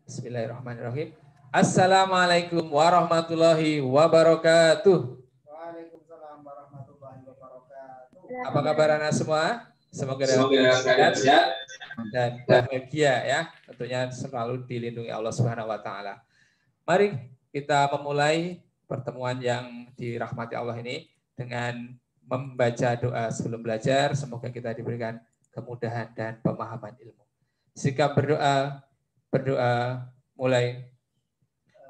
Bismillahirrahmanirrahim. Assalamualaikum warahmatullahi wabarakatuh. Waalaikumsalam warahmatullahi wabarakatuh. Apa kabar anak semua? Semoga dalam keadaan sehat dan bahagia ya. Tentunya selalu dilindungi Allah Subhanahu wa taala. Mari kita memulai pertemuan yang dirahmati Allah ini dengan membaca doa sebelum belajar. Semoga kita diberikan kemudahan dan pemahaman ilmu. Sikap berdoa mulai.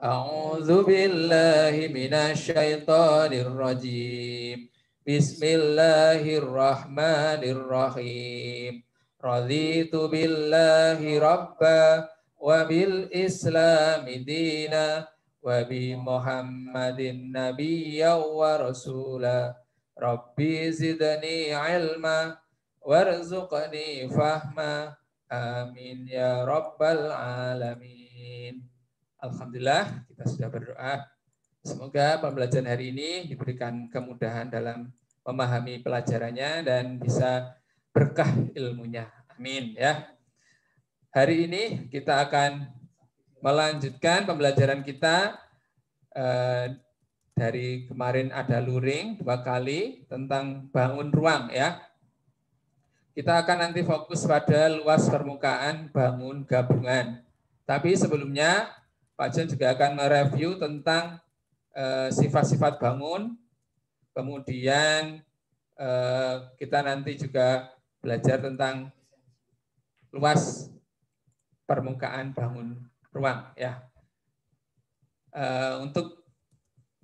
A'udzu billahi minasyaitonir rajim. Bismillahirrahmanirrahim. Raditu billahi rabba wa bil islami dina wa bi Muhammadin nabiyya wa rasula. Rabbi zidni ilma warzuqni fahma. Amin ya rabbal alamin. Alhamdulillah kita sudah berdoa. Semoga pembelajaran hari ini diberikan kemudahan dalam memahami pelajarannya dan bisa berkah ilmunya. Amin ya. Hari ini kita akan melanjutkan pembelajaran kita dari kemarin ada luring 2 kali tentang bangun ruang ya. Kita akan nanti fokus pada luas permukaan bangun gabungan. Tapi sebelumnya Pak Jan juga akan mereview tentang sifat-sifat bangun. Kemudian kita nanti juga belajar tentang luas permukaan bangun ruang ya. Untuk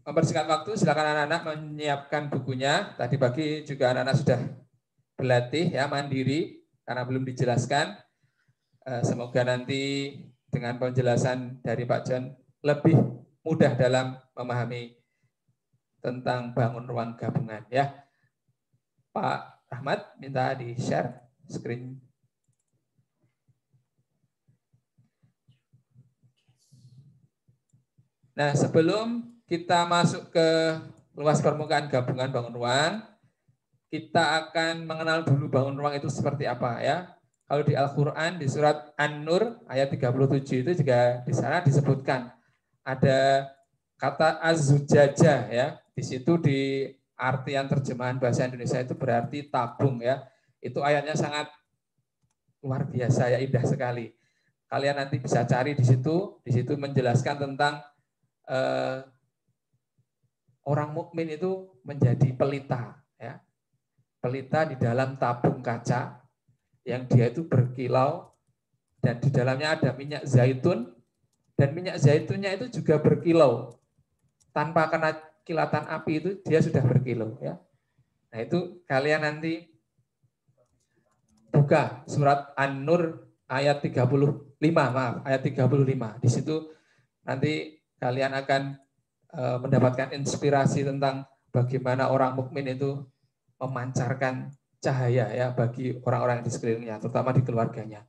mempersingkat waktu, silakan anak-anak menyiapkan bukunya. Tadi pagi juga anak-anak sudah berlatih ya, mandiri karena belum dijelaskan. Semoga nanti dengan penjelasan dari Pak John lebih mudah dalam memahami tentang bangun ruang gabungan ya. Pak Rahmat minta di-share screen. Nah, sebelum kita masuk ke luas permukaan gabungan bangun ruang, kita akan mengenal dulu bangun ruang itu seperti apa ya. Kalau di Al-Quran, di surat An-Nur ayat 37 itu juga di sana disebutkan ada kata az-zujajah ya. Di situ di artian terjemahan bahasa Indonesia itu berarti tabung ya. Itu ayatnya sangat luar biasa ya, indah sekali. Kalian nanti bisa cari di situ menjelaskan tentang orang mukmin itu menjadi pelita ya. Pelita di dalam tabung kaca yang dia itu berkilau dan di dalamnya ada minyak zaitun dan minyak zaitunnya itu juga berkilau. Tanpa kena kilatan api itu dia sudah berkilau ya. Nah, itu kalian nanti buka surat An-Nur ayat 35, ayat 35. Di situ nanti kalian akan mendapatkan inspirasi tentang bagaimana orang mukmin itu memancarkan cahaya ya bagi orang-orang di sekelilingnya, terutama di keluarganya.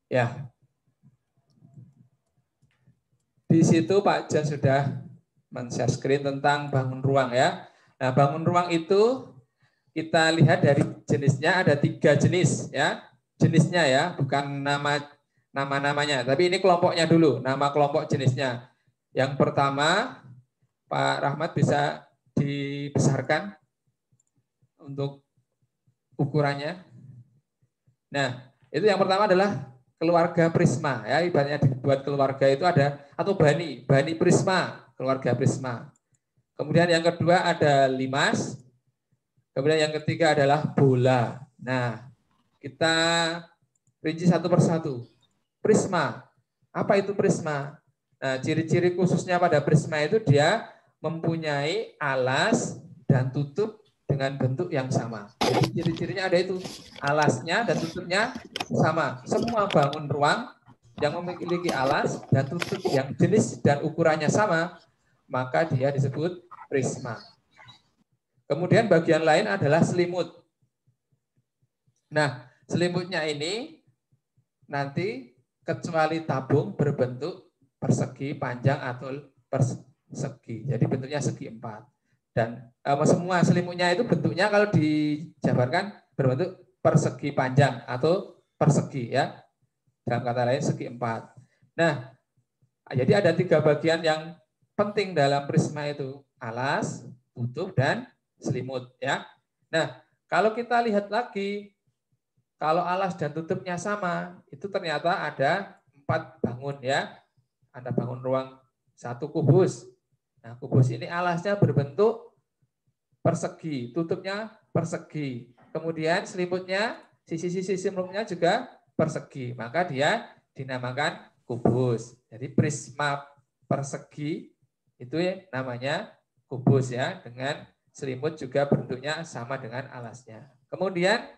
Ya. Di situ Pak Jan sudah men-share screen tentang bangun ruang ya. Nah, bangun ruang itu kita lihat dari jenisnya ada 3 jenis ya. Jenisnya ya, bukan nama-namanya, tapi ini kelompoknya dulu, nama kelompok jenisnya. Yang pertama, Pak Rahmat bisa dibesarkan untuk ukurannya. Nah, itu yang pertama adalah keluarga Prisma ya, ibaratnya dibuat keluarga itu ada atau bani Prisma, keluarga Prisma. Kemudian yang kedua ada limas. Kemudian yang ketiga adalah bola. Nah, kita rinci satu persatu. Prisma. Apa itu prisma? Nah, ciri-ciri khususnya pada prisma itu dia mempunyai alas dan tutup dengan bentuk yang sama. Jadi ciri-cirinya ada itu, alasnya dan tutupnya sama. Semua bangun ruang yang memiliki alas dan tutup yang jenis dan ukurannya sama, maka dia disebut prisma. Kemudian bagian lain adalah selimut. Nah, selimutnya ini nanti kecuali tabung berbentuk persegi panjang atau persegi. Jadi bentuknya segi 4. Dan semua selimutnya itu bentuknya kalau dijabarkan berbentuk persegi panjang atau persegi ya. Dalam kata lain segi 4. Nah, Jadi ada 3 bagian yang penting dalam prisma itu, alas, tutup, dan selimut. Ya. Nah, kalau kita lihat lagi, kalau alas dan tutupnya sama, itu ternyata ada 4 bangun ya. Ada bangun ruang 1 kubus. Nah, kubus ini alasnya berbentuk persegi, tutupnya persegi. Kemudian selimutnya, sisi-sisi selimutnya juga persegi. Maka dia dinamakan kubus. Jadi prisma persegi itu namanya kubus ya, dengan selimut juga bentuknya sama dengan alasnya. Kemudian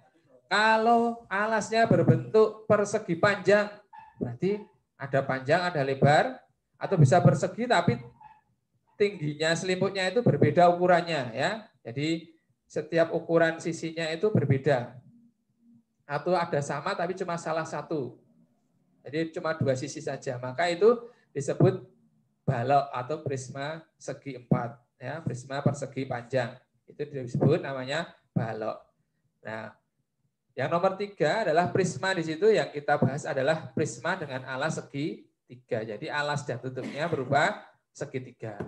kalau alasnya berbentuk persegi panjang, berarti ada panjang, ada lebar, atau bisa persegi tapi tingginya selimutnya itu berbeda ukurannya ya. Jadi setiap ukuran sisinya itu berbeda. Atau ada sama tapi cuma salah satu. Jadi cuma 2 sisi saja. Maka itu disebut balok atau prisma segi 4 ya, prisma persegi panjang. Itu disebut namanya balok. Nah, yang nomor 3 adalah prisma. Di situ yang kita bahas adalah prisma dengan alas segi 3. Jadi alas dan tutupnya berupa segitiga.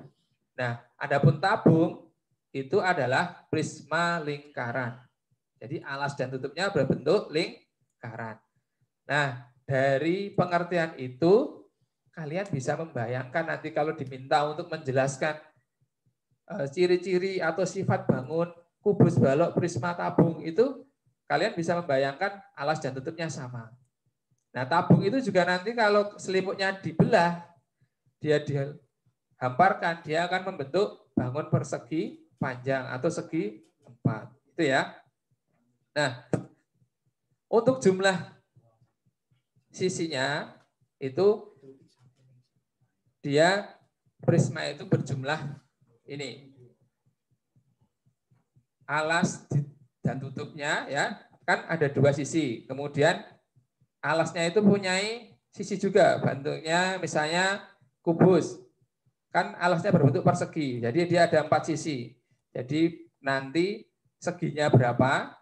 Nah, adapun tabung itu adalah prisma lingkaran. Jadi alas dan tutupnya berbentuk lingkaran. Nah, dari pengertian itu kalian bisa membayangkan nanti kalau diminta untuk menjelaskan ciri-ciri atau sifat bangun kubus, balok, prisma, tabung itu kalian bisa membayangkan alas dan tutupnya sama. Nah, tabung itu juga nanti kalau selimutnya dibelah, dia dihamparkan, dia akan membentuk bangun persegi panjang atau segi 4. Itu ya. Nah, untuk jumlah sisinya itu dia prisma itu berjumlah ini. Alas dan tutupnya ya, kan ada 2 sisi. Kemudian alasnya itu punyai sisi juga, bentuknya misalnya kubus. Kan alasnya berbentuk persegi. Jadi dia ada 4 sisi. Jadi nanti seginya berapa?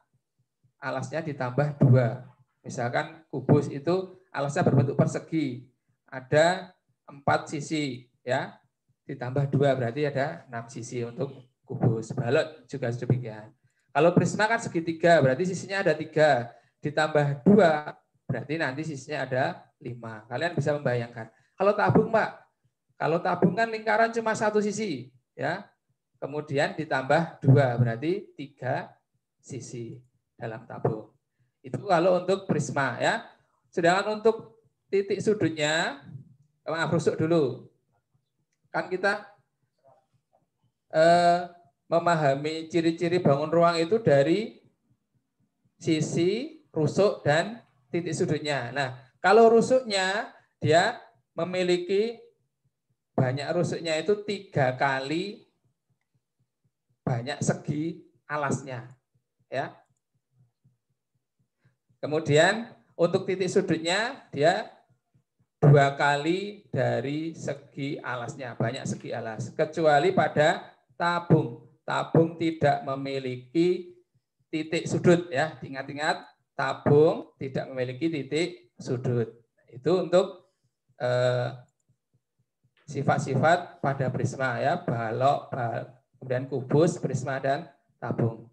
Alasnya ditambah 2. Misalkan kubus itu alasnya berbentuk persegi. Ada 4 sisi ya. Ditambah 2 berarti ada 6 sisi untuk kubus. Balok juga demikian. Kalau prisma kan segitiga, berarti sisinya ada 3. Ditambah 2 berarti nanti sisinya ada 5. Kalian bisa membayangkan. Kalau tabung, Pak, kalau tabung kan lingkaran cuma 1 sisi, ya. Kemudian ditambah 2 berarti 3 sisi dalam tabung. Itu kalau untuk prisma ya. Sedangkan untuk titik sudutnya, maaf rusuk dulu. Kan kita memahami ciri-ciri bangun ruang itu dari sisi, rusuk, dan titik sudutnya. Nah, kalau rusuknya dia memiliki banyak rusuknya itu 3 kali banyak segi alasnya, ya. Kemudian untuk titik sudutnya dia 2 kali dari segi alasnya, banyak segi alas. Kecuali pada tabung. Tabung tidak memiliki titik sudut ya. Ingat-ingat, tabung tidak memiliki titik sudut. Itu untuk sifat-sifat pada prisma ya, balok, kemudian kubus, prisma, dan tabung.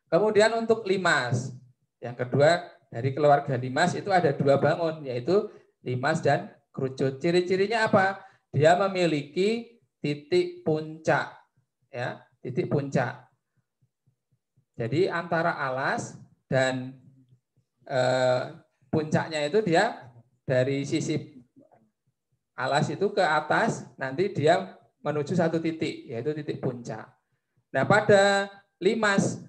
Kemudian untuk limas. Yang kedua dari keluarga limas itu ada 2 bangun, yaitu limas dan kerucut. Ciri-cirinya apa? Dia memiliki titik puncak, ya, titik puncak. Jadi antara alas dan puncaknya itu dia dari sisi alas itu ke atas, nanti dia menuju 1 titik, yaitu titik puncak. Nah, pada limas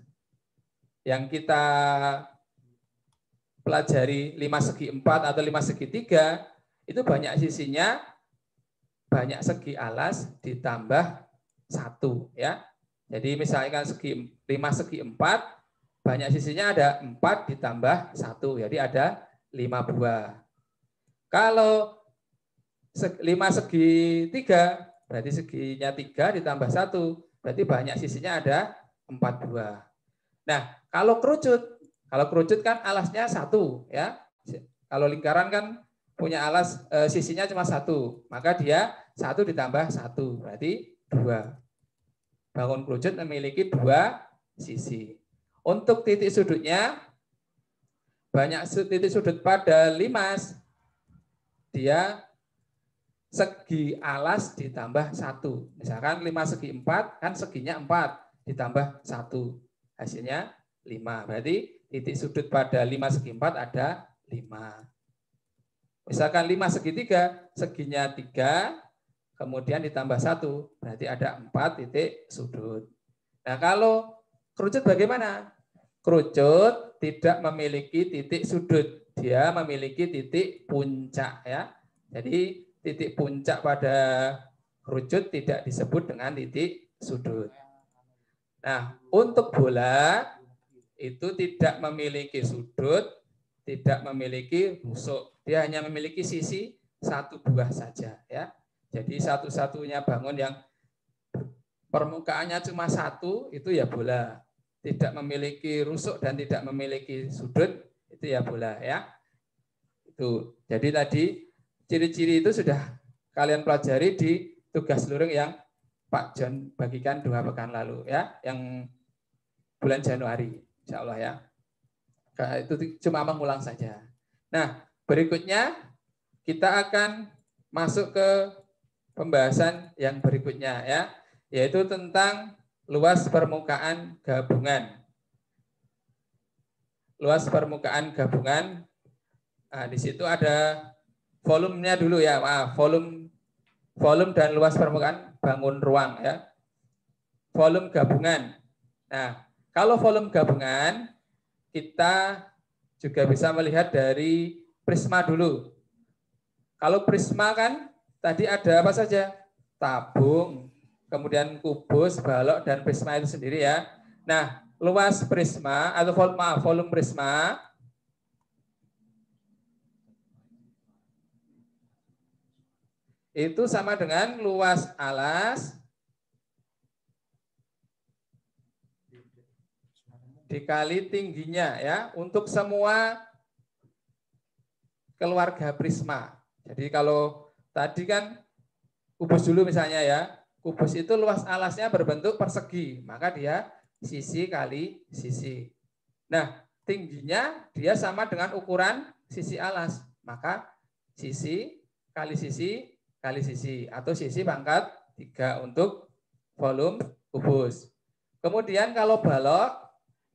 yang kita pelajari 5 segi 4 atau 5 segi 3, itu banyak sisinya, banyak segi alas ditambah 1 ya. Jadi misalkan 5 segi 4, banyak sisinya ada 4 ditambah 1, jadi ada 5 buah. Kalau 5 segi 3, berarti seginya 3 ditambah 1, berarti banyak sisinya ada 4 buah. Nah, kalau kerucut kan alasnya 1 ya. Kalau lingkaran kan punya alas sisinya cuma 1, maka dia 1 ditambah 1, berarti 2. Bangun kerucut memiliki 2 sisi. Untuk titik sudutnya, banyak titik sudut pada limas, dia segi alas ditambah 1. Misalkan 5 segi 4, kan seginya 4 ditambah 1. Hasilnya 5. Berarti titik sudut pada 5 segi 4 ada 5. Misalkan 5 segi 3, seginya 3, kemudian ditambah 1, berarti ada 4 titik sudut. Nah, kalau kerucut bagaimana? Kerucut tidak memiliki titik sudut, dia memiliki titik puncak ya. Jadi titik puncak pada kerucut tidak disebut dengan titik sudut. Nah, untuk bola itu tidak memiliki sudut, tidak memiliki rusuk. Dia hanya memiliki sisi 1 buah saja ya. Jadi satu-satunya bangun yang permukaannya cuma 1 itu ya bola. Tidak memiliki rusuk dan tidak memiliki sudut itu ya bola ya. Itu. Jadi tadi ciri-ciri itu sudah kalian pelajari di tugas luring yang Pak John bagikan 2 pekan lalu ya, yang bulan Januari insya Allah ya. Itu cuma mengulang saja. Nah, berikutnya kita akan masuk ke pembahasan yang berikutnya ya, yaitu tentang luas permukaan gabungan. Luas permukaan gabungan. Nah, di situ ada volumenya dulu ya, volume dan luas permukaan bangun ruang ya. Volume gabungan. Nah, kalau volume gabungan kita juga bisa melihat dari prisma dulu. Kalau prisma kan tadi ada apa saja? Tabung, kemudian kubus, balok, dan prisma itu sendiri ya. Nah, luas prisma atau volume prisma itu sama dengan luas alas dikali tingginya ya untuk semua keluarga prisma. Jadi kalau tadi kan kubus dulu misalnya ya, kubus itu luas alasnya berbentuk persegi, maka dia sisi kali sisi. Nah, tingginya dia sama dengan ukuran sisi alas, maka sisi kali sisi kali sisi atau sisi pangkat 3 untuk volume kubus. Kemudian kalau balok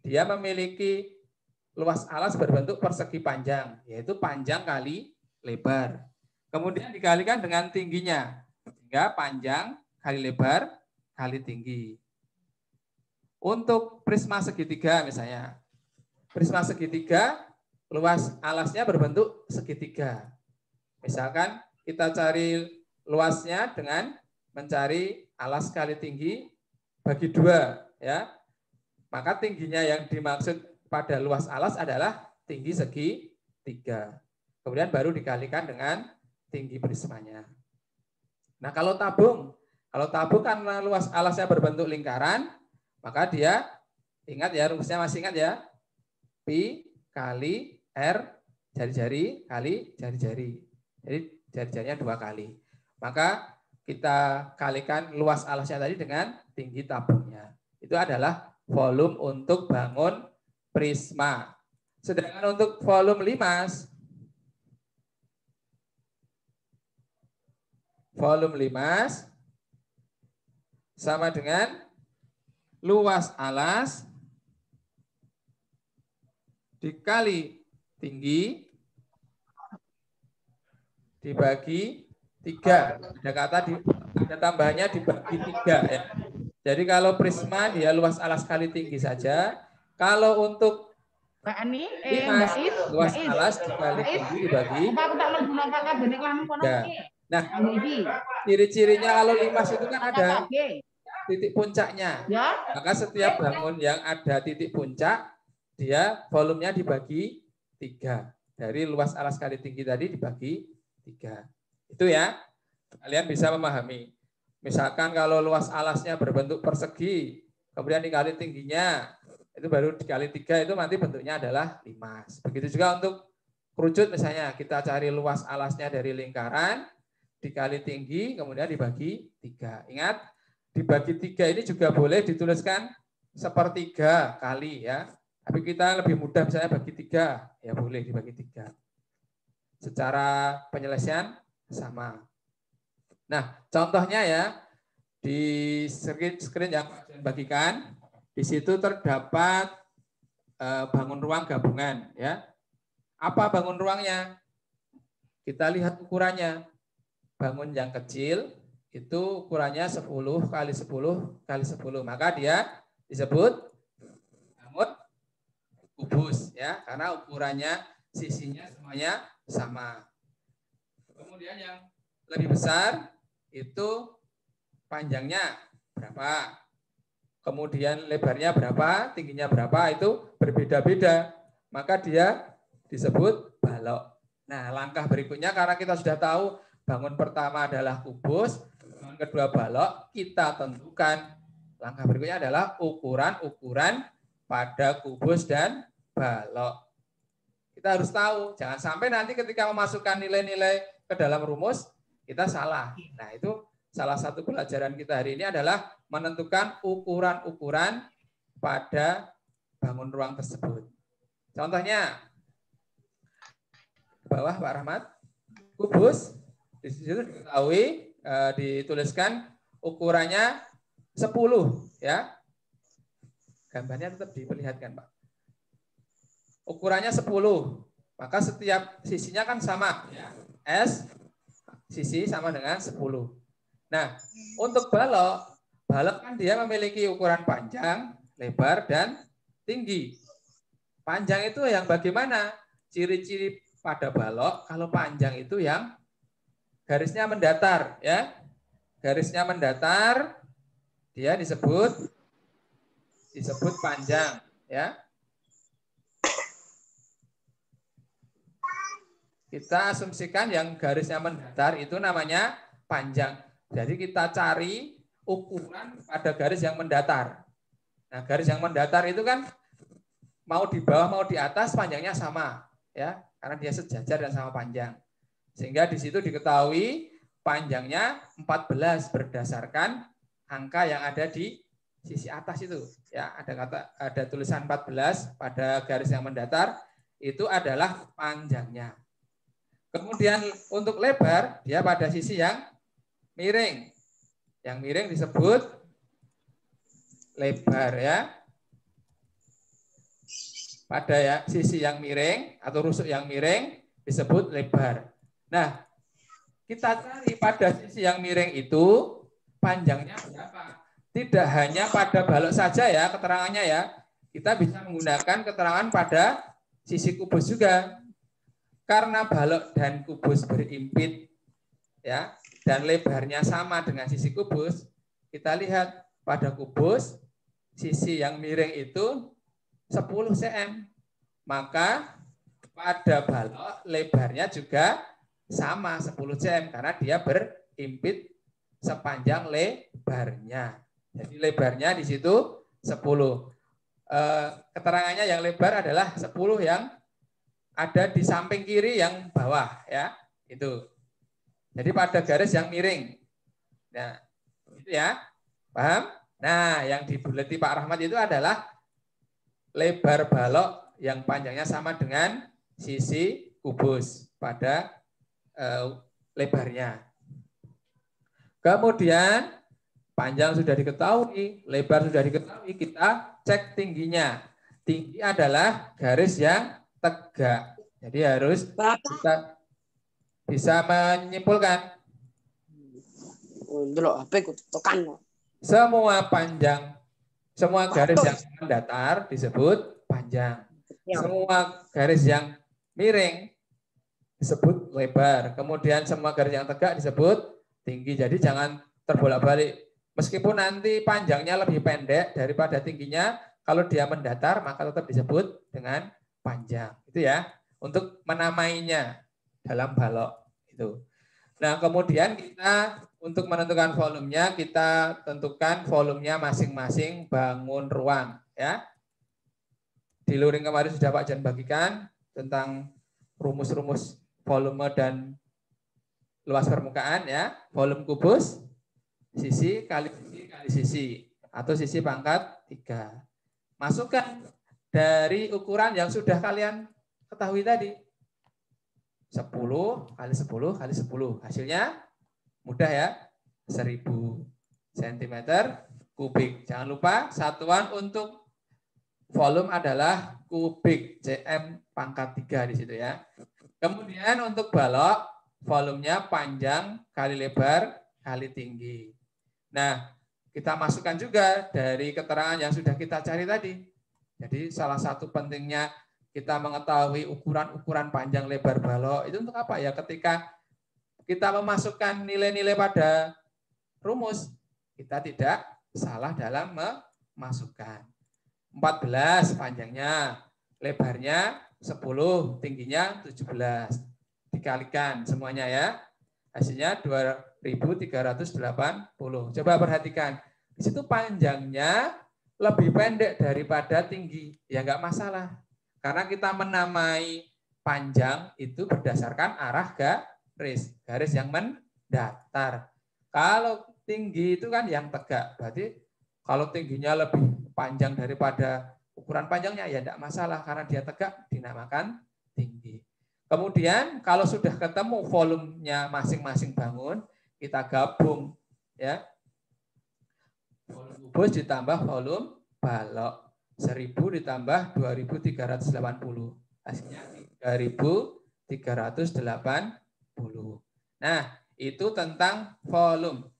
dia memiliki luas alas berbentuk persegi panjang, yaitu panjang kali lebar. Kemudian dikalikan dengan tingginya, sehingga panjang kali lebar kali tinggi. Untuk prisma segitiga misalnya, prisma segitiga luas alasnya berbentuk segitiga. Misalkan kita cari luasnya dengan mencari alas kali tinggi bagi 2 ya. Maka tingginya yang dimaksud pada luas alas adalah tinggi segi 3. Kemudian baru dikalikan dengan tinggi prismanya. Nah, kalau tabung karena luas alasnya berbentuk lingkaran, maka dia ingat ya, rumusnya masih ingat ya. Pi kali R jari-jari kali jari-jari. Jadi jari-jarinya 2 kali. Maka kita kalikan luas alasnya tadi dengan tinggi tabungnya. Itu adalah volume untuk bangun prisma. Sedangkan untuk volume limas, sama dengan luas alas dikali tinggi dibagi 3. Ada kata ada tambahnya dibagi 3 ya. Jadi kalau prisma dia luas alas kali tinggi saja. Kalau untuk limas, luas alas dikali tinggi dibagi 3. Nah, ciri-cirinya kalau limas itu kan ada titik puncaknya. Maka setiap bangun yang ada titik puncak, dia volumenya dibagi 3. Dari luas alas kali tinggi tadi dibagi 3. Itu ya, kalian bisa memahami. Misalkan kalau luas alasnya berbentuk persegi, kemudian dikali tingginya, itu baru dikali 3, itu nanti bentuknya adalah limas. Begitu juga untuk kerucut misalnya, kita cari luas alasnya dari lingkaran, dikali tinggi, kemudian dibagi 3. Ingat, dibagi 3 ini juga boleh dituliskan 1/3 kali ya. Tapi kita lebih mudah misalnya bagi 3, ya boleh dibagi 3. Secara penyelesaian sama. Nah, contohnya ya, di screen yang saya bagikan, di situ terdapat bangun ruang gabungan ya. Apa bangun ruangnya? Kita lihat ukurannya. Bangun yang kecil itu ukurannya 10 kali 10 kali 10. Maka dia disebut bangun kubus ya, karena ukurannya sisinya semuanya sama. Kemudian yang lebih besar itu panjangnya berapa, kemudian lebarnya berapa, tingginya berapa, itu berbeda-beda. Maka dia disebut balok. Nah, langkah berikutnya karena kita sudah tahu bangun pertama adalah kubus, bangun kedua balok, kita tentukan langkah berikutnya adalah ukuran-ukuran pada kubus dan balok. Kita harus tahu, jangan sampai nanti ketika memasukkan nilai-nilai ke dalam rumus, kita salah. Nah, itu salah satu pelajaran kita hari ini adalah menentukan ukuran-ukuran pada bangun ruang tersebut. Contohnya, ke bawah Pak Rahmat, kubus, di situ diketahui, dituliskan ukurannya 10 ya. Gambarnya tetap diperlihatkan Pak. Ukurannya 10, maka setiap sisinya kan sama ya. S sisi sama dengan 10. Nah, untuk balok kan dia memiliki ukuran panjang, lebar, dan tinggi. Panjang itu yang bagaimana? Ciri-ciri pada balok, kalau panjang itu yang garisnya mendatar ya. Garisnya mendatar, dia disebut panjang ya. Kita asumsikan yang garisnya mendatar itu namanya panjang. Jadi kita cari ukuran pada garis yang mendatar. Nah, garis yang mendatar itu kan mau di bawah mau di atas panjangnya sama ya, karena dia sejajar dan sama panjang. Sehingga di situ diketahui panjangnya 14 berdasarkan angka yang ada di sisi atas itu. Ya, ada tulisan 14 pada garis yang mendatar, itu adalah panjangnya. Kemudian untuk lebar, dia pada sisi yang miring. Yang miring disebut lebar ya. Pada ya sisi yang miring atau rusuk yang miring disebut lebar. Nah, kita cari pada sisi yang miring itu panjangnya berapa. Tidak hanya pada balok saja ya keterangannya ya. Kita bisa menggunakan keterangan pada sisi kubus juga. Karena balok dan kubus berimpit ya, dan lebarnya sama dengan sisi kubus, kita lihat pada kubus sisi yang miring itu 10 cm. Maka pada balok lebarnya juga sama 10 cm karena dia berimpit sepanjang lebarnya. Jadi lebarnya di situ 10. Keterangannya yang lebar adalah 10 yang ada di samping kiri yang bawah ya, itu. Jadi pada garis yang miring. Nah, itu ya. Paham? Nah, yang dibuleti Pak Rahmat itu adalah lebar balok yang panjangnya sama dengan sisi kubus pada lebarnya. Kemudian panjang sudah diketahui, lebar sudah diketahui, kita cek tingginya. Tinggi adalah garis yang tegak. Jadi harus kita bisa menyimpulkan semua panjang, semua garis yang mendatar disebut panjang. Semua garis yang miring disebut lebar. Kemudian semua garis yang tegak disebut tinggi. Jadi jangan terbolak-balik. Meskipun nanti panjangnya lebih pendek daripada tingginya, kalau dia mendatar maka tetap disebut dengan panjang. Itu ya, untuk menamainya dalam balok itu. Nah, kemudian kita untuk menentukan volumenya, kita tentukan volumenya masing-masing bangun ruang ya. Di luring kemarin sudah Pak Jan bagikan tentang rumus-rumus volume dan luas permukaan ya. Volume kubus, sisi kali sisi atau sisi pangkat 3. Masukkan dari ukuran yang sudah kalian ketahui tadi. 10 kali 10 kali 10. Hasilnya mudah ya. 1000 cm kubik. Jangan lupa satuan untuk volume adalah kubik, cm pangkat 3 di situ ya. Kemudian untuk balok, volumenya panjang kali lebar kali tinggi. Nah, kita masukkan juga dari keterangan yang sudah kita cari tadi. Jadi salah satu pentingnya kita mengetahui ukuran-ukuran panjang lebar balok itu untuk apa ya? Ketika kita memasukkan nilai-nilai pada rumus, kita tidak salah dalam memasukkan. 14 panjangnya, lebarnya 10, tingginya 17. Dikalikan semuanya ya. Hasilnya 2380. Coba perhatikan. Di situ panjangnya lebih pendek daripada tinggi. Ya enggak masalah. Karena kita menamai panjang itu berdasarkan arah garis. Garis yang mendatar. Kalau tinggi itu kan yang tegak. Berarti kalau tingginya lebih panjang daripada ukuran panjangnya ya tidak masalah karena dia tegak dinamakan tinggi. Kemudian kalau sudah ketemu volumenya masing-masing bangun, kita gabung ya. Volume kubus ditambah volume balok. 1000 ditambah 2380. Hasilnya 3380. Nah, itu tentang volume.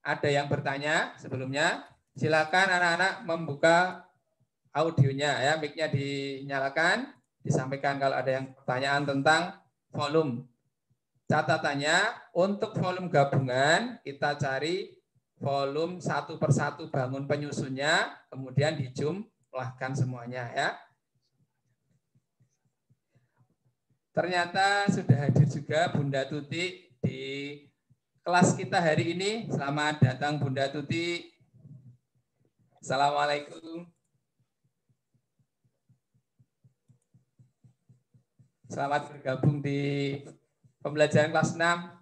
Ada yang bertanya sebelumnya? Silakan anak-anak membuka audionya ya, mic-nya dinyalakan, disampaikan kalau ada yang pertanyaan tentang volume. Catatannya untuk volume gabungan kita cari volume satu persatu bangun penyusunnya, kemudian dijumlahkan semuanya ya. Ternyata sudah hadir juga Bunda Tuti di kelas kita hari ini. Selamat datang Bunda Tuti. Assalamualaikum. Selamat bergabung di pembelajaran kelas 6.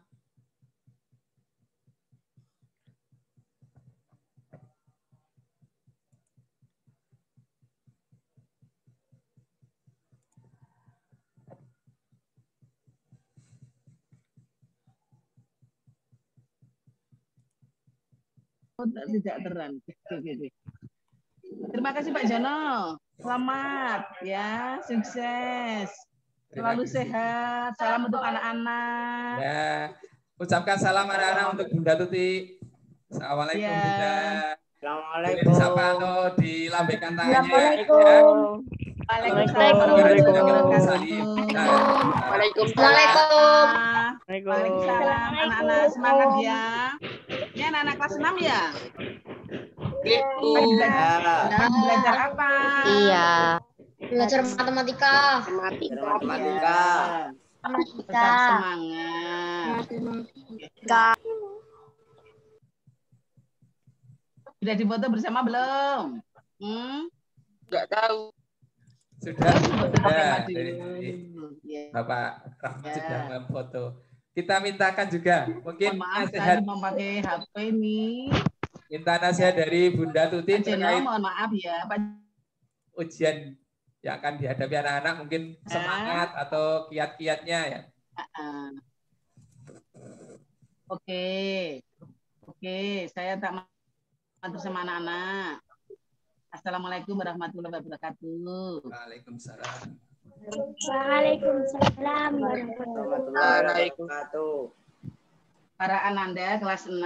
Tidak terang. Terima kasih Pak Jono. Selamat ya, sukses. Selalu sehat. Salam untuk anak-anak. Ya, ucapkan salam anak-anak untuk Bunda Tuti. Assalamualaikum Ya. Bunda. Assalamualaikum. Boleh disapa atau dilambaikan tangannya ya. Assalamualaikum. Waalaikumsalam warahmatullahi wabarakatuh. Waalaikumsalam. Waalaikumsalam. Anak-anak semangat ya. Ini anak-anak kelas 6 ya? Belajar apa? Iya. Belajar matematika. Matematika. Tetap semangat. Sudah difoto bersama belum? Enggak tahu. Sudah. Sudah. Bapak Rahmat sudah memfoto. Kita mintakan juga mungkin Maaf nasihat, tadi memakai HP ini. minta nasihat dari Bunda Tuti Pak Jono, terkait mohon maaf ya Pak. ujian yang akan dihadapi anak-anak, mungkin semangat atau kiat-kiatnya ya. Oke, saya tak mantu sama anak-anak. Assalamualaikum warahmatullahi wabarakatuh. Waalaikumsalam. Waalaikumsalam warahmatullahi Wabarakatuh. Para ananda kelas 6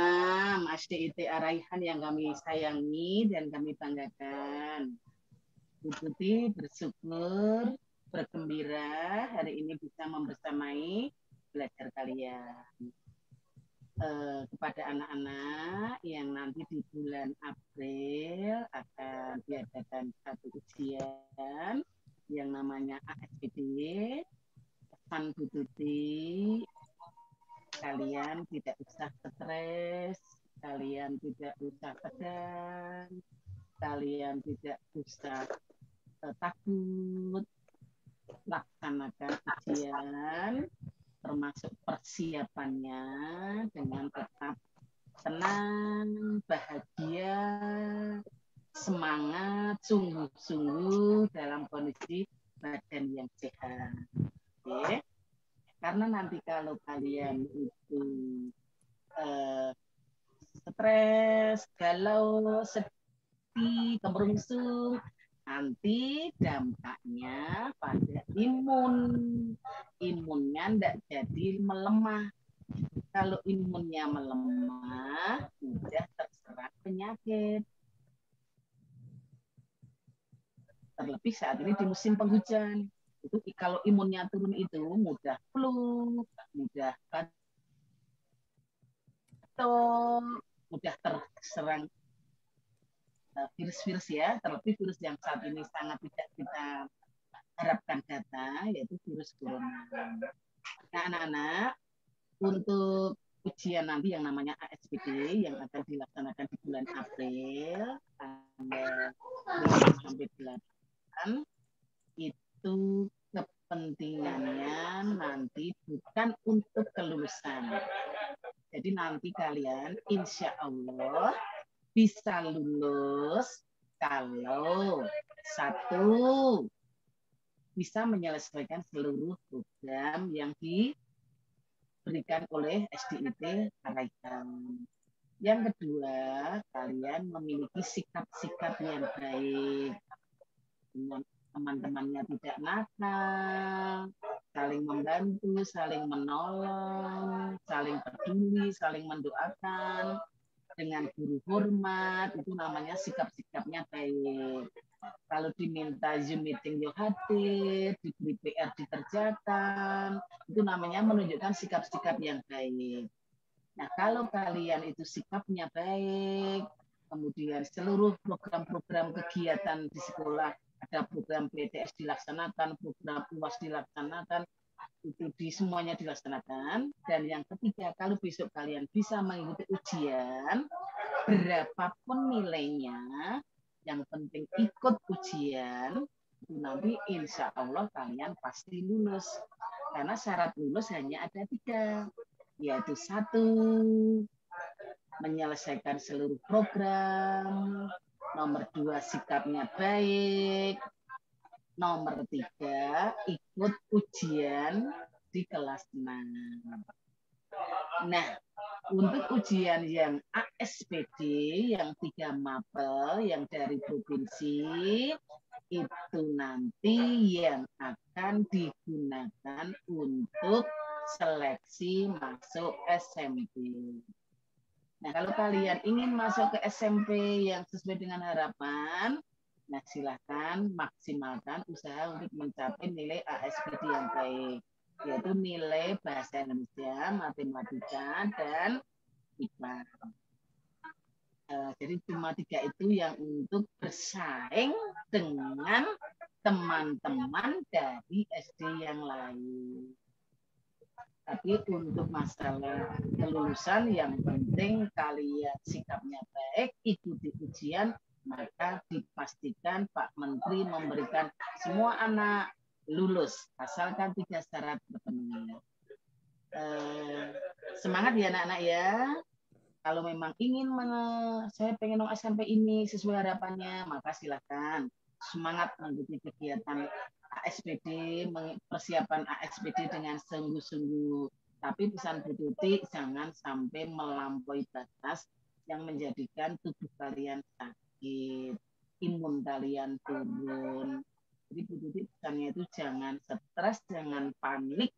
SDIT Araihan yang kami sayangi dan kami banggakan. Bu Tuti bersyukur, bergembira hari ini bisa membersamai belajar kalian. Kepada anak-anak yang nanti di bulan April akan diadakan satu ujian yang namanya ASPD. Pesan Bu Tuti, kalian tidak usah stres, kalian tidak usah tegang, kalian tidak usah takut, laksanakan ujian, termasuk persiapannya dengan tetap tenang, bahagia, semangat, sungguh-sungguh dalam kondisi badan yang sehat. Oke. Karena nanti kalau kalian itu stres, galau, sedih, kemerungsung, nanti dampaknya pada imunnya tidak jadi melemah. Kalau imunnya melemah, mudah terserang penyakit. Terlebih saat ini di musim penghujan. Itu kalau imunnya turun itu mudah flu, mudah batuk, mudah terserang virus-virus ya, terlebih virus yang saat ini sangat tidak kita harapkan data, yaitu virus corona. Nah, anak-anak, untuk ujian nanti yang namanya ASPD yang akan dilaksanakan di bulan April tanggal 5 sampai 8 itu kepentingannya nanti bukan untuk kelulusan. Jadi nanti kalian insya Allah bisa lulus kalau satu bisa menyelesaikan seluruh program yang diberikan oleh SDIT Karaitan. Yang kedua, kalian memiliki sikap-sikap yang baik. Teman-temannya tidak nakal, saling membantu, saling menolong, saling peduli, saling mendoakan, dengan guru hormat, itu namanya sikap-sikapnya baik. Kalau diminta Zoom meeting yuk hadir, diberi PR dikerjakan, itu namanya menunjukkan sikap-sikap yang baik. Nah, kalau kalian itu sikapnya baik, kemudian seluruh program-program kegiatan di sekolah, ada program PTS dilaksanakan, program UAS dilaksanakan, itu di semuanya dilaksanakan. Dan yang ketiga, kalau besok kalian bisa mengikuti ujian, berapapun nilainya, yang penting ikut ujian, itu nanti insya Allah kalian pasti lulus. Karena syarat lulus hanya ada 3, yaitu 1, menyelesaikan seluruh program, nomor 2, sikapnya baik, nomor 3, ikut ujian di kelas 6. Nah, untuk ujian yang ASPD, yang 3 mapel, yang dari provinsi, itu nanti yang akan digunakan untuk seleksi masuk SMP. Nah, kalau kalian ingin masuk ke SMP yang sesuai dengan harapan, nah silahkan maksimalkan usaha untuk mencapai nilai ASPD yang baik, yaitu nilai bahasa Indonesia, matematika, dan IPA. Jadi cuma 3 itu yang untuk bersaing dengan teman-teman dari SD yang lain. Tapi untuk masalah kelulusan yang penting kalian sikapnya baik, ikuti ujian, maka dipastikan Pak Menteri memberikan semua anak lulus asalkan 3 syarat terpenuhi. Semangat ya anak-anak ya. Kalau memang ingin saya pengen SMP ini sesuai harapannya, maka silakan semangat mengikuti kegiatan ASPD, persiapan ASPD dengan sungguh-sungguh. Tapi pesan Bu Tuti, jangan sampai melampaui batas yang menjadikan tubuh kalian sakit, imun kalian turun. Jadi Bu Tuti pesannya itu jangan stres, jangan panik,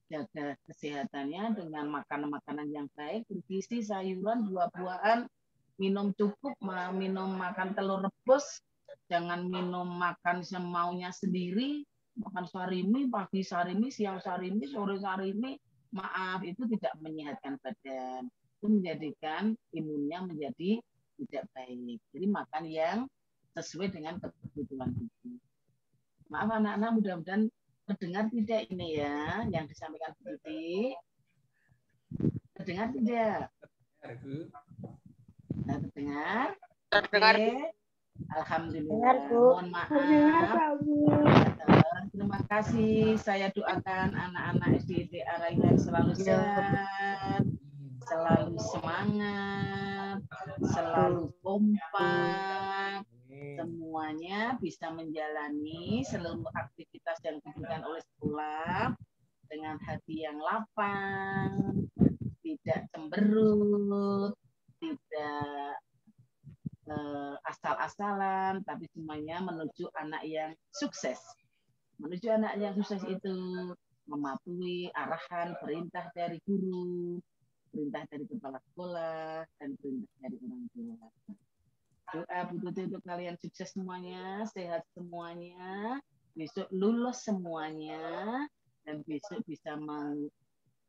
jaga kesehatannya dengan makanan-makanan yang baik, bergizi, sayuran, buah-buahan, minum cukup, makan telur rebus, jangan makan semaunya sendiri, makan sarimi, pagi sarimi, siang sarimi, sore sarimi, maaf, itu tidak menyehatkan badan. Itu menjadikan imunnya menjadi tidak baik. Jadi makan yang sesuai dengan kebutuhan tubuh. Maaf anak-anak, mudah-mudahan terdengar tidak ini ya, yang disampaikan Bu Tuti? Terdengar tidak? Nah, terdengar? Terdengar. Oke. Alhamdulillah. Bu. Mohon maaf. Terima kasih. Saya doakan anak-anak SDIT Araihan selalu sehat, selalu semangat, selalu kompak, semuanya bisa menjalani seluruh aktivitas yang diberikan oleh sekolah dengan hati yang lapang, tidak cemberut, tidak asal-asalan, tapi semuanya menuju anak yang sukses. Menuju anak yang sukses itu mematuhi arahan perintah dari guru, perintah dari kepala sekolah, dan perintah dari orang tua. Doa butuh untuk kalian sukses semuanya, sehat semuanya, besok lulus semuanya, dan besok bisa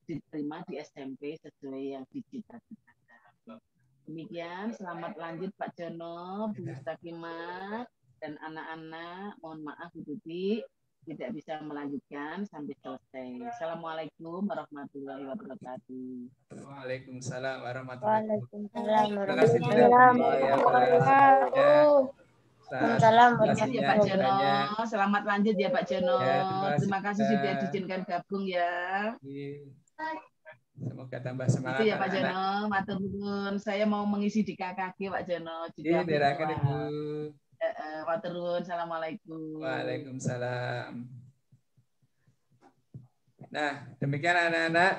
diterima di SMP sesuai yang dicita-citakan. Demikian, selamat lanjut Pak Jono, Bu Mustakimah, dan anak-anak. Mohon maaf Bu Tuti, tidak bisa melanjutkan sampai selesai. Assalamualaikum warahmatullahi wabarakatuh. Waalaikumsalam warahmatullahi wabarakatuh. Waalaikumsalam warahmatullahi wabarakatuh. Waalaikumsalam Ya Pak Jono, selamat lanjut ya Pak Jono. Ya, terima kasih sudah diizinkan gabung ya. Semoga tambah semangat. Itu ya Pak Jono, matur nuwun. Saya mau mengisi di KKG Pak Jono. Juga Dirakan Ibu. Matur nuwun. Assalamualaikum. Waalaikumsalam. Nah, demikian anak-anak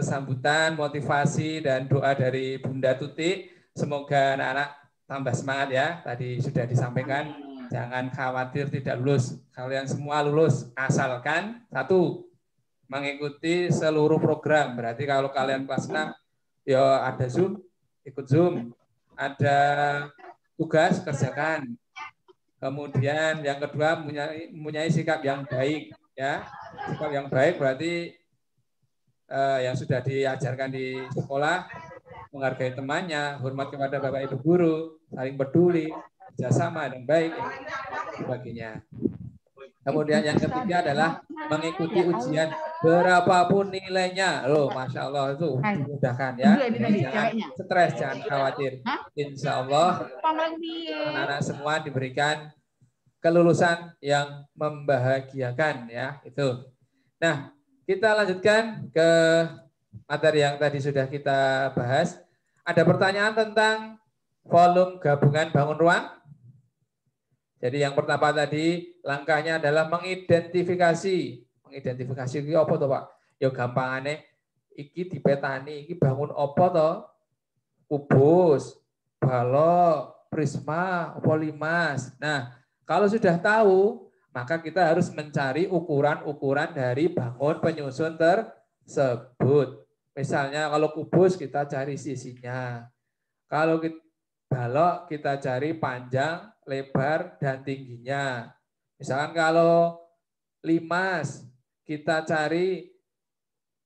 sambutan, motivasi dan doa dari Bunda Tuti. Semoga anak-anak tambah semangat ya. Tadi sudah disampaikan, jangan khawatir tidak lulus. Kalian semua lulus asalkan satu, mengikuti seluruh program. Berarti kalau kalian kelas 6, ya ada Zoom, ikut Zoom. Ada tugas, kerjakan. Kemudian yang kedua, mempunyai sikap yang baik. Ya, sikap yang baik berarti yang sudah diajarkan di sekolah, menghargai temannya, hormat kepada Bapak Ibu guru, saling peduli, kerjasama dan baik, dan sebagainya. Kemudian yang ketiga adalah mengikuti ujian berapapun nilainya. Loh, Masya Allah itu dimudahkan ya. Jangan stres, jangan khawatir. Insya Allah anak-anak semua diberikan kelulusan yang membahagiakan ya itu. Nah, kita lanjutkan ke materi yang tadi sudah kita bahas. Ada pertanyaan tentang volume gabungan bangun ruang? Jadi yang pertama tadi langkahnya adalah mengidentifikasi. Mengidentifikasi iki apa to, Pak? Ya gampangane iki dipetani, iki bangun apa to? Kubus, balok, prisma, apa limas. Nah, kalau sudah tahu, maka kita harus mencari ukuran-ukuran dari bangun penyusun tersebut. Misalnya kalau kubus kita cari sisinya. Kalau balok kita cari panjang, lebar, dan tingginya. Misalkan kalau limas, kita cari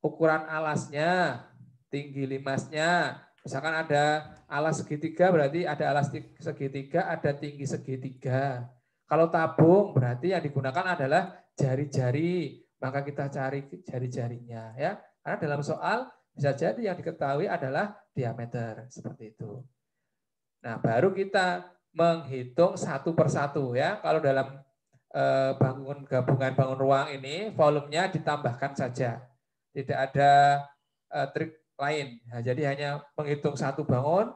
ukuran alasnya, tinggi limasnya. Misalkan ada alas segitiga, berarti ada alas segitiga, ada tinggi segitiga. Kalau tabung, berarti yang digunakan adalah jari-jari. Maka kita cari jari-jarinya. Ya. Karena dalam soal, bisa jadi yang diketahui adalah diameter. Seperti itu. Nah, baru kita menghitung satu persatu ya. Kalau dalam gabungan bangun ruang ini volumenya ditambahkan saja. Tidak ada trik lain. Nah, jadi hanya menghitung satu bangun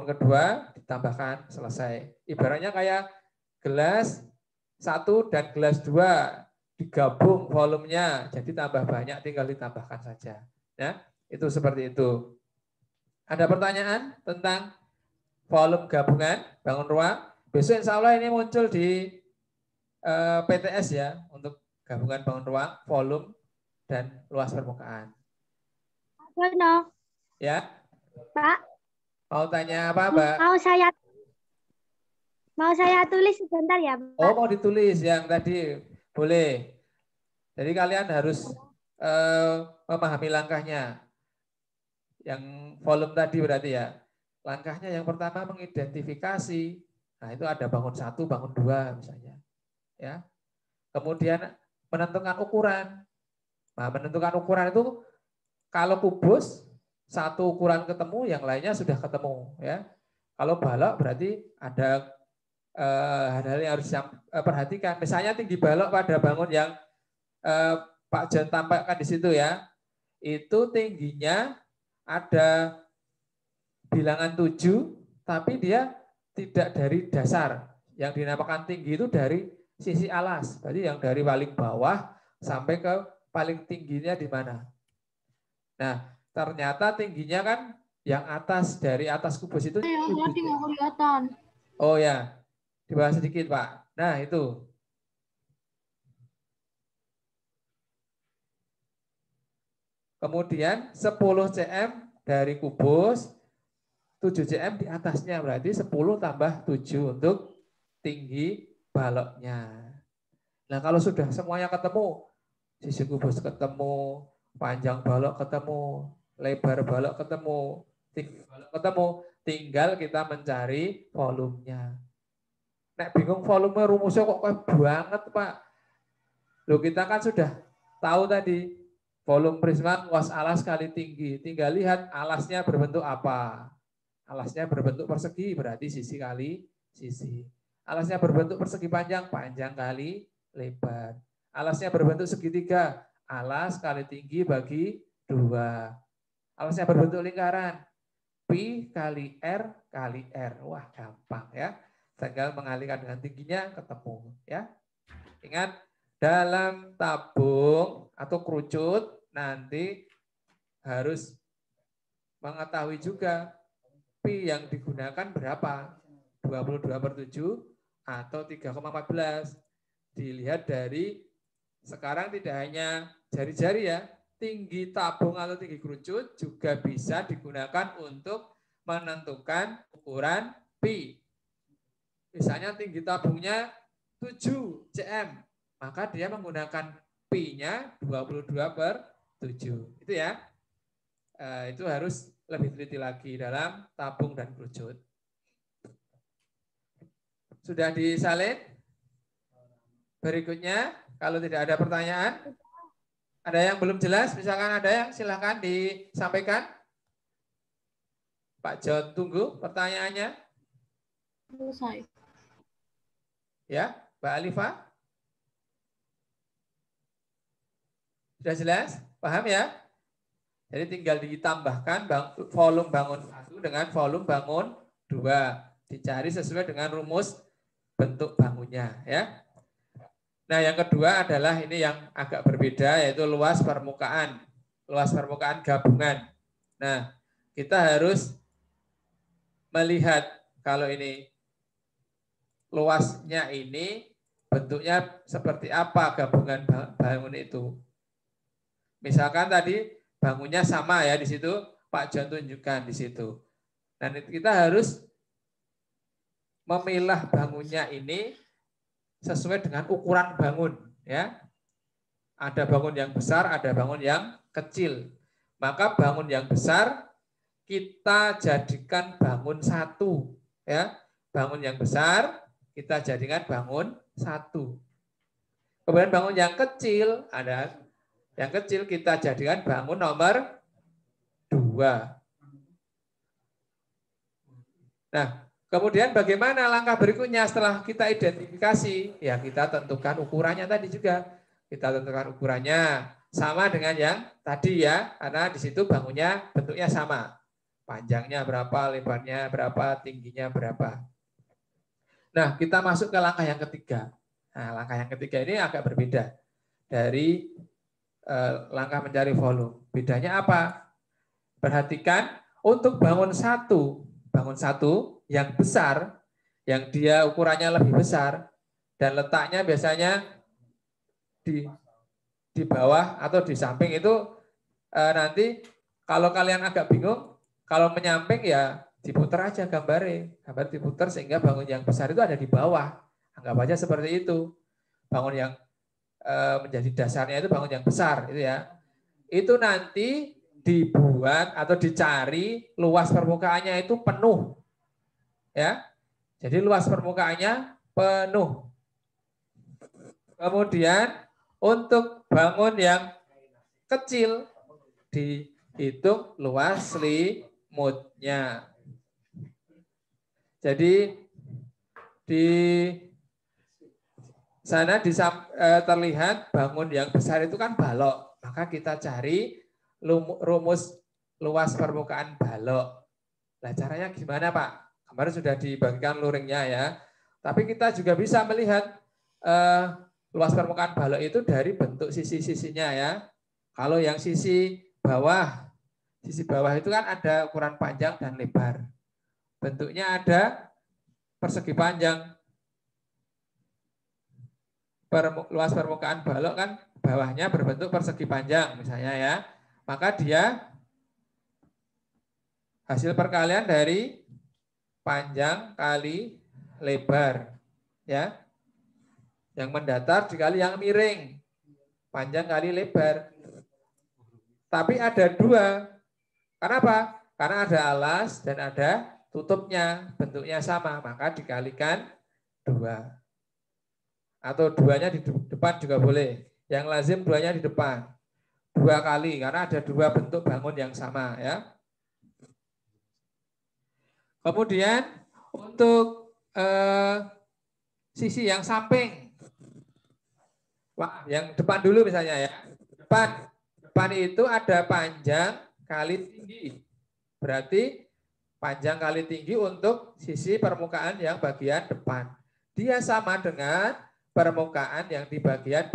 kedua ditambahkan selesai. Ibaratnya kayak gelas 1 dan gelas 2 digabung volumenya. Jadi tambah banyak tinggal ditambahkan saja. Ya, itu seperti itu. Ada pertanyaan tentang volume gabungan bangun ruang? Besok insya Allah ini muncul di PTS ya, untuk gabungan bangun ruang, volume, dan luas permukaan. Jono. Ya. Pak. Mau tanya apa, Mbak? Mau saya tulis sebentar ya, Pak. Oh, mau ditulis yang tadi. Boleh. Jadi kalian harus memahami langkahnya. Yang volume tadi berarti ya. Langkahnya yang pertama mengidentifikasi. Nah, itu ada bangun 1, bangun 2 misalnya. Ya. Kemudian menentukan ukuran. Nah, menentukan ukuran itu kalau kubus satu ukuran ketemu, yang lainnya sudah ketemu ya. Kalau balok berarti ada hal-hal yang harus perhatikan. Misalnya tinggi balok pada bangun yang Pak John tampakkan di situ ya, itu tingginya ada bilangan 7, tapi dia tidak dari dasar. Yang dinamakan tinggi itu dari sisi alas. Berarti yang dari paling bawah sampai ke paling tingginya di mana. Nah, ternyata tingginya kan yang atas, dari atas kubus itu. Tadi nggak kelihatan. Oh ya, di bawah sedikit Pak. Nah itu. Kemudian 10 cm dari kubus, 7 cm di atasnya, berarti 10 tambah 7 untuk tinggi baloknya. Nah kalau sudah semuanya ketemu, sisi kubus ketemu, panjang balok ketemu, lebar balok ketemu, tinggi balok ketemu, tinggal kita mencari volumenya. Nek bingung volume rumusnya kok kayak banget Pak. Loh kita kan sudah tahu tadi, volume prisma luas alas kali tinggi. Tinggal lihat alasnya berbentuk apa. Alasnya berbentuk persegi, berarti sisi kali sisi. Alasnya berbentuk persegi panjang, panjang kali lebar. Alasnya berbentuk segitiga, alas kali tinggi bagi 2. Alasnya berbentuk lingkaran, pi kali r kali r. Wah gampang ya. Tinggal mengalihkan dengan tingginya ketemu ya. Ingat, dalam tabung atau kerucut nanti harus mengetahui juga pi yang digunakan berapa, 22/7 atau 3,14. Dilihat dari sekarang tidak hanya jari-jari ya, tinggi tabung atau tinggi kerucut juga bisa digunakan untuk menentukan ukuran pi. Misalnya tinggi tabungnya 7 cm, maka dia menggunakan pi-nya 22/7. Itu ya. Itu harus lebih teliti lagi dalam tabung dan kerucut. Sudah disalin? Berikutnya, kalau tidak ada pertanyaan, ada yang belum jelas, misalkan ada yang silakan disampaikan. Pak John tunggu pertanyaannya. Selesai. Ya, Mbak Alifa? Sudah jelas? Paham ya? Jadi tinggal ditambahkan volume bangun 1 dengan volume bangun 2. Dicari sesuai dengan rumus bentuk bangunnya ya. Nah, yang kedua adalah ini yang agak berbeda, yaitu luas permukaan. Luas permukaan gabungan. Nah, kita harus melihat kalau ini luasnya ini bentuknya seperti apa gabungan bangun itu. Misalkan tadi bangunnya sama ya di situ, Pak John tunjukkan di situ. Dan kita harus memilah bangunnya ini sesuai dengan ukuran bangun ya. Ada bangun yang besar, ada bangun yang kecil. Maka bangun yang besar kita jadikan bangun 1 ya. Bangun yang besar kita jadikan bangun 1. Kemudian bangun yang kecil, ada yang kecil kita jadikan bangun nomor 2. Nah, kemudian bagaimana langkah berikutnya setelah kita identifikasi? Ya, kita tentukan ukurannya tadi juga. Kita tentukan ukurannya sama dengan yang tadi ya, karena di situ bangunnya bentuknya sama. Panjangnya berapa, lebarnya berapa, tingginya berapa. Nah, kita masuk ke langkah yang ketiga. Nah, langkah yang ketiga ini agak berbeda dari langkah mencari volume. Bedanya apa? Perhatikan untuk bangun 1 yang besar, yang dia ukurannya lebih besar dan letaknya biasanya di bawah atau di samping itu nanti kalau kalian agak bingung, kalau menyamping ya diputar aja gambarnya, gambar diputar sehingga bangun yang besar itu ada di bawah. Anggap aja seperti itu. Bangun yang menjadi dasarnya itu bangun yang besar itu ya. Itu nanti dibuat atau dicari luas permukaannya itu penuh. Ya. Jadi luas permukaannya penuh. Kemudian untuk bangun yang kecil dihitung luas selimutnya. Jadi Di sana terlihat bangun yang besar itu kan balok. Maka kita cari rumus luas permukaan balok. Nah, caranya gimana, Pak? Kemarin sudah dibagikan luringnya ya. Tapi kita juga bisa melihat luas permukaan balok itu dari bentuk sisi-sisinya ya. Kalau yang sisi bawah itu kan ada ukuran panjang dan lebar. Bentuknya ada persegi panjang. Luas permukaan balok kan bawahnya berbentuk persegi panjang misalnya ya. Maka dia hasil perkalian dari panjang kali lebar ya. Yang mendatar dikali yang miring. Panjang kali lebar. Tapi ada dua. Kenapa? Karena ada alas dan ada tutupnya. Bentuknya sama. Maka dikalikan 2. Atau 2-nya di depan juga boleh. Yang lazim 2-nya di depan. 2 kali. Karena ada 2 bentuk bangun yang sama. Ya. Kemudian untuk sisi yang samping. Wah, yang depan dulu misalnya ya. Depan itu ada panjang kali tinggi. Berarti panjang kali tinggi untuk sisi permukaan yang bagian depan. Dia sama dengan permukaan yang di bagian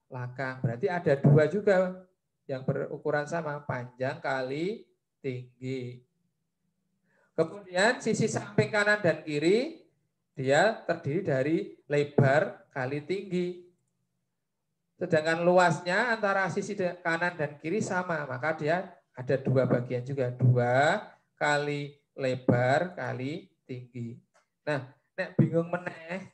belakang. Berarti ada 2 juga yang berukuran sama. Panjang kali tinggi. Kemudian sisi samping kanan dan kiri, dia terdiri dari lebar kali tinggi. Sedangkan luasnya antara sisi kanan dan kiri sama, maka dia ada 2 bagian juga. 2 kali lebar kali tinggi. Nah, nek bingung meneh,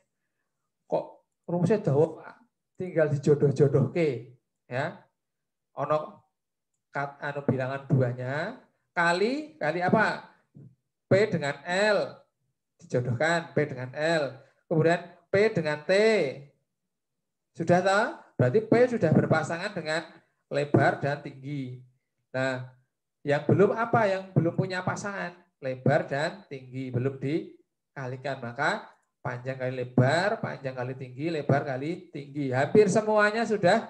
kok rumusnya dawa Pak, tinggal dijodoh-jodohke. Ya. Ono bilangan 2-nya, kali apa? P dengan L. Dijodohkan, P dengan L. Kemudian P dengan T. Sudah tahu? Berarti P sudah berpasangan dengan lebar dan tinggi. Nah, yang belum apa? Yang belum punya pasangan. Lebar dan tinggi. Belum dikalikan. Maka panjang kali lebar, panjang kali tinggi, lebar kali tinggi. Hampir semuanya sudah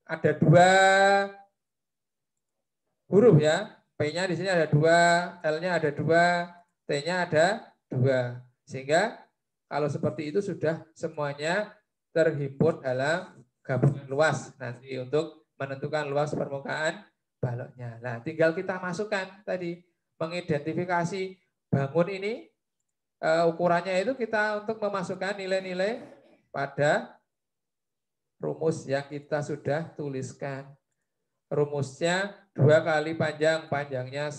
ada 2 huruf ya. P-nya di sini ada 2, L-nya ada 2, T-nya ada 2. Sehingga kalau seperti itu sudah semuanya terhimpun dalam gabungan luas nanti untuk menentukan luas permukaan baloknya. Nah, tinggal kita masukkan tadi mengidentifikasi bangun ini ukurannya itu kita untuk memasukkan nilai-nilai pada rumus yang kita sudah tuliskan. Rumusnya 2 kali panjangnya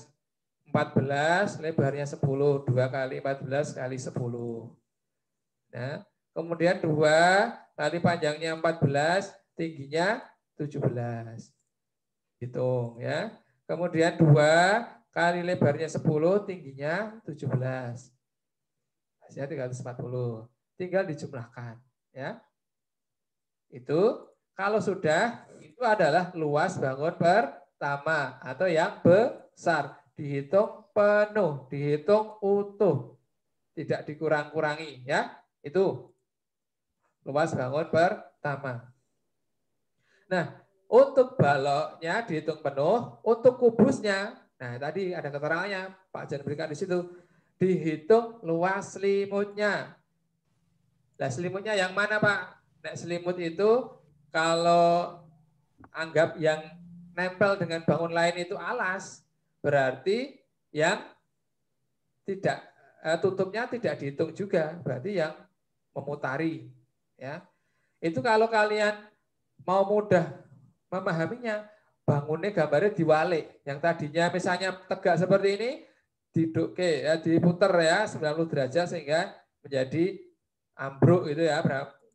14, lebarnya 10. 2 kali 14 kali 10. Nah, kemudian 2 kali panjangnya 14, tingginya 17. Hitung ya. Kemudian 2 kali lebarnya 10, tingginya 17. Hasilnya 340. Tinggal dijumlahkan ya. Itu kalau sudah, itu adalah luas bangun pertama atau yang besar. Dihitung penuh, dihitung utuh. Tidak dikurang-kurangi ya. Itu luas bangun pertama. Nah, untuk baloknya dihitung penuh, untuk kubusnya, nah tadi ada keterangannya, Pak Jan berikan di situ, dihitung luas selimutnya. Nah, selimutnya yang mana Pak? Nah, selimut itu kalau anggap yang nempel dengan bangun lain itu alas, berarti yang tidak tutupnya tidak dihitung juga, berarti yang memutari ya. Itu kalau kalian mau mudah memahaminya, bangunnya gambarnya diwalik. Yang tadinya misalnya tegak seperti ini, didukke ya, diputer ya 90 derajat sehingga menjadi ambruk itu ya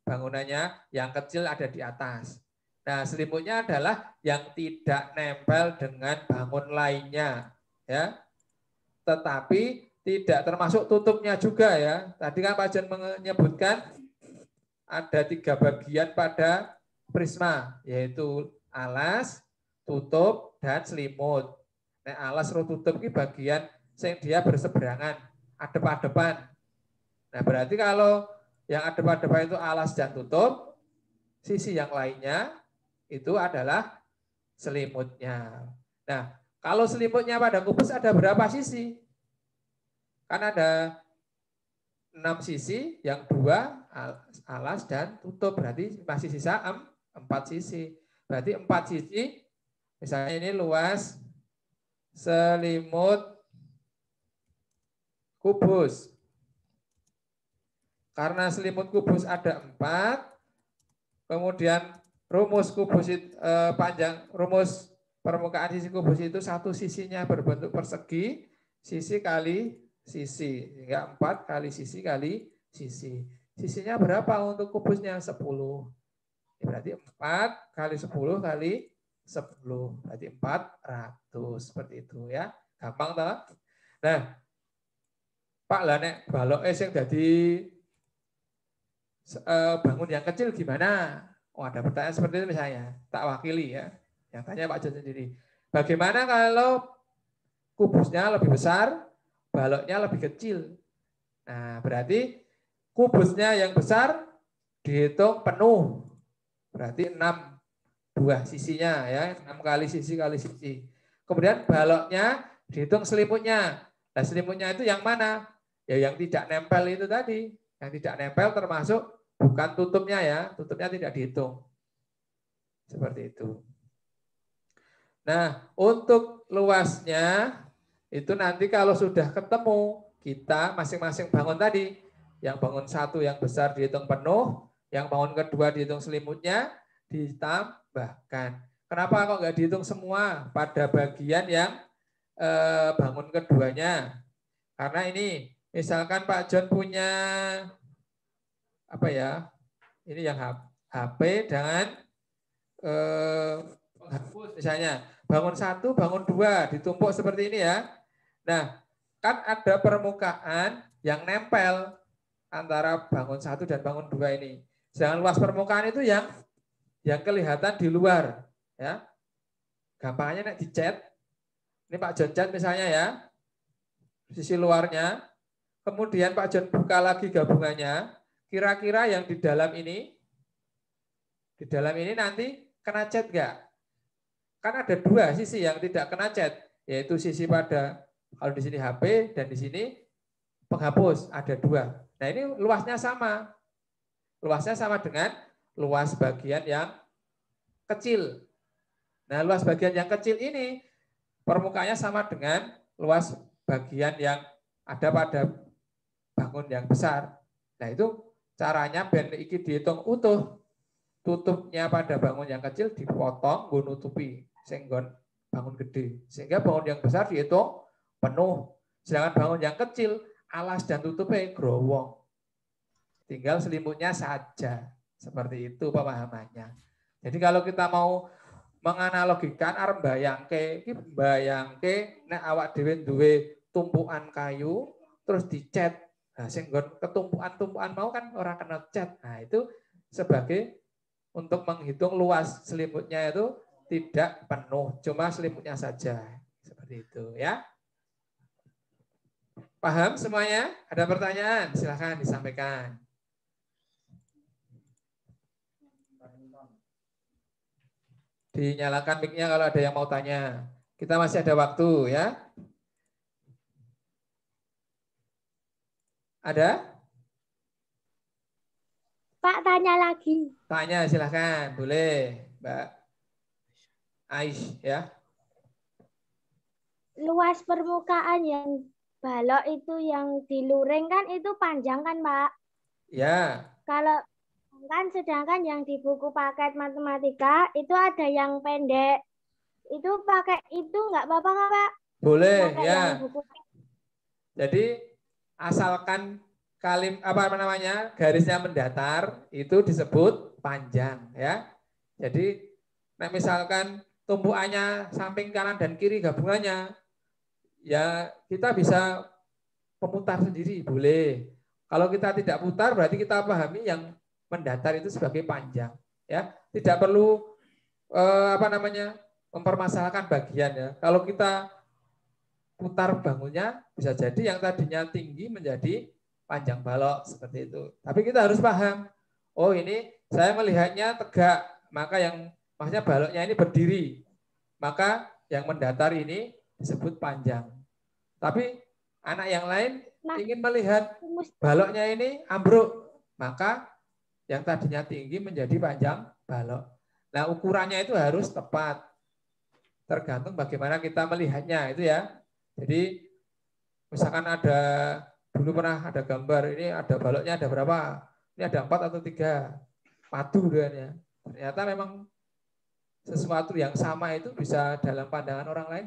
bangunannya, yang kecil ada di atas. Nah, selimutnya adalah yang tidak nempel dengan bangun lainnya ya. Tetapi tidak termasuk tutupnya juga ya. Tadi kan Pak Jan menyebutkan ada 3 bagian pada prisma, yaitu alas, tutup, dan selimut. Nah, alas atau tutup ini bagian yang dia berseberangan, adep-adepan. Nah, berarti kalau yang adep-adepan itu alas dan tutup, sisi yang lainnya itu adalah selimutnya. Nah, kalau selimutnya pada kubus ada berapa sisi? Kan ada 6 sisi, yang 2 alas dan tutup. Berarti masih sisa 4 sisi. Berarti 4 sisi, misalnya ini luas selimut kubus. Karena selimut kubus ada 4, kemudian rumus kubus panjang, rumus permukaan sisi kubus itu satu sisinya berbentuk persegi, sisi kali sisi, sehingga 4 kali sisi kali sisi. Sisinya berapa untuk kubusnya? 10. Berarti 4 kali 10 kali 10, berarti 400, seperti itu ya. Gampang toh? Nah, Pak lah nek balok yang jadi bangun yang kecil gimana? Oh, ada pertanyaan seperti itu misalnya, tak wakili ya. Yang tanya Pak John sendiri. Bagaimana kalau kubusnya lebih besar, baloknya lebih kecil? Nah, berarti kubusnya yang besar dihitung penuh. Berarti 6 buah sisinya ya, 6 kali sisi kali sisi. Kemudian baloknya dihitung selimutnya. Nah, selimutnya itu yang mana? Ya yang tidak nempel itu tadi. Yang tidak nempel termasuk bukan tutupnya ya, tutupnya tidak dihitung. Seperti itu. Nah, untuk luasnya itu nanti kalau sudah ketemu, kita masing-masing bangun tadi, yang bangun 1 yang besar dihitung penuh, yang bangun kedua dihitung selimutnya, ditambahkan. Kenapa kok nggak dihitung semua pada bagian yang bangun keduanya? Karena ini, misalkan Pak John punya apa ya? Ini yang HP dengan penghapus misalnya. Bangun 1, bangun 2 ditumpuk seperti ini ya. Nah, kan ada permukaan yang nempel antara bangun 1 dan bangun 2 ini. Sedangkan luas permukaan itu yang kelihatan di luar ya. Gampangnya nek dicat. Ini Pak John cat misalnya ya. Sisi luarnya. Kemudian Pak John buka lagi gabungannya. Kira-kira yang di dalam ini nanti kena cat enggak? Kan ada 2 sisi yang tidak kena cat, yaitu sisi pada kalau di sini HP dan di sini penghapus, ada 2. Nah, ini luasnya sama. Luasnya sama dengan luas bagian yang kecil. Nah, luas bagian yang kecil ini permukaannya sama dengan luas bagian yang ada pada bangun yang besar. Nah, itu caranya ben iki dihitung utuh. Tutupnya pada bangun yang kecil dipotong, gue nutupi sehingga bangun gede. Sehingga bangun yang besar dihitung penuh. Sedangkan bangun yang kecil, alas dan tutupnya growong. Tinggal selimutnya saja. Seperti itu pemahamannya. Jadi kalau kita mau menganalogikan arep bayangke nek awak dhewe duwe tumpukan kayu terus dicat. Nah, sing ketumpukan-tumpukan mau kan orang kena cat. Nah, itu sebagai untuk menghitung luas selimutnya itu tidak penuh, cuma selimutnya saja. Seperti itu ya. Paham semuanya? Ada pertanyaan? Silahkan disampaikan. Dinyalakan mic-nya kalau ada yang mau tanya. Kita masih ada waktu ya. Ada? Pak, tanya lagi. Tanya silahkan, boleh Mbak Aish ya. Luas permukaan yang balok itu yang di luring kan itu panjang kan, Pak? Ya. Kalau kan sedangkan yang di buku paket matematika itu ada yang pendek. Itu pakai itu nggak apa-apa nggak, Pak? Boleh Pakai ya. yang buku. Jadi asalkan garisnya mendatar itu disebut panjang ya. Jadi misalkan tumpuannya samping kanan dan kiri gabungannya ya kita bisa memutar sendiri boleh. Kalau kita tidak putar berarti kita pahami yang mendatar itu sebagai panjang ya. Tidak perlu mempermasalahkan bagian ya. Kalau kita putar bangunnya bisa jadi yang tadinya tinggi menjadi panjang balok seperti itu. Tapi kita harus paham, oh ini saya melihatnya tegak, maka yang maksudnya baloknya ini berdiri, maka yang mendatar ini disebut panjang. Tapi anak yang lain ingin melihat baloknya ini ambruk, maka yang tadinya tinggi menjadi panjang balok. Nah, ukurannya itu harus tepat. Tergantung bagaimana kita melihatnya itu ya. Jadi misalkan ada dulu pernah ada gambar ini ada baloknya ada berapa? Ini ada 4 atau 3. Padu dengannya. Ternyata memang sesuatu yang sama itu bisa dalam pandangan orang lain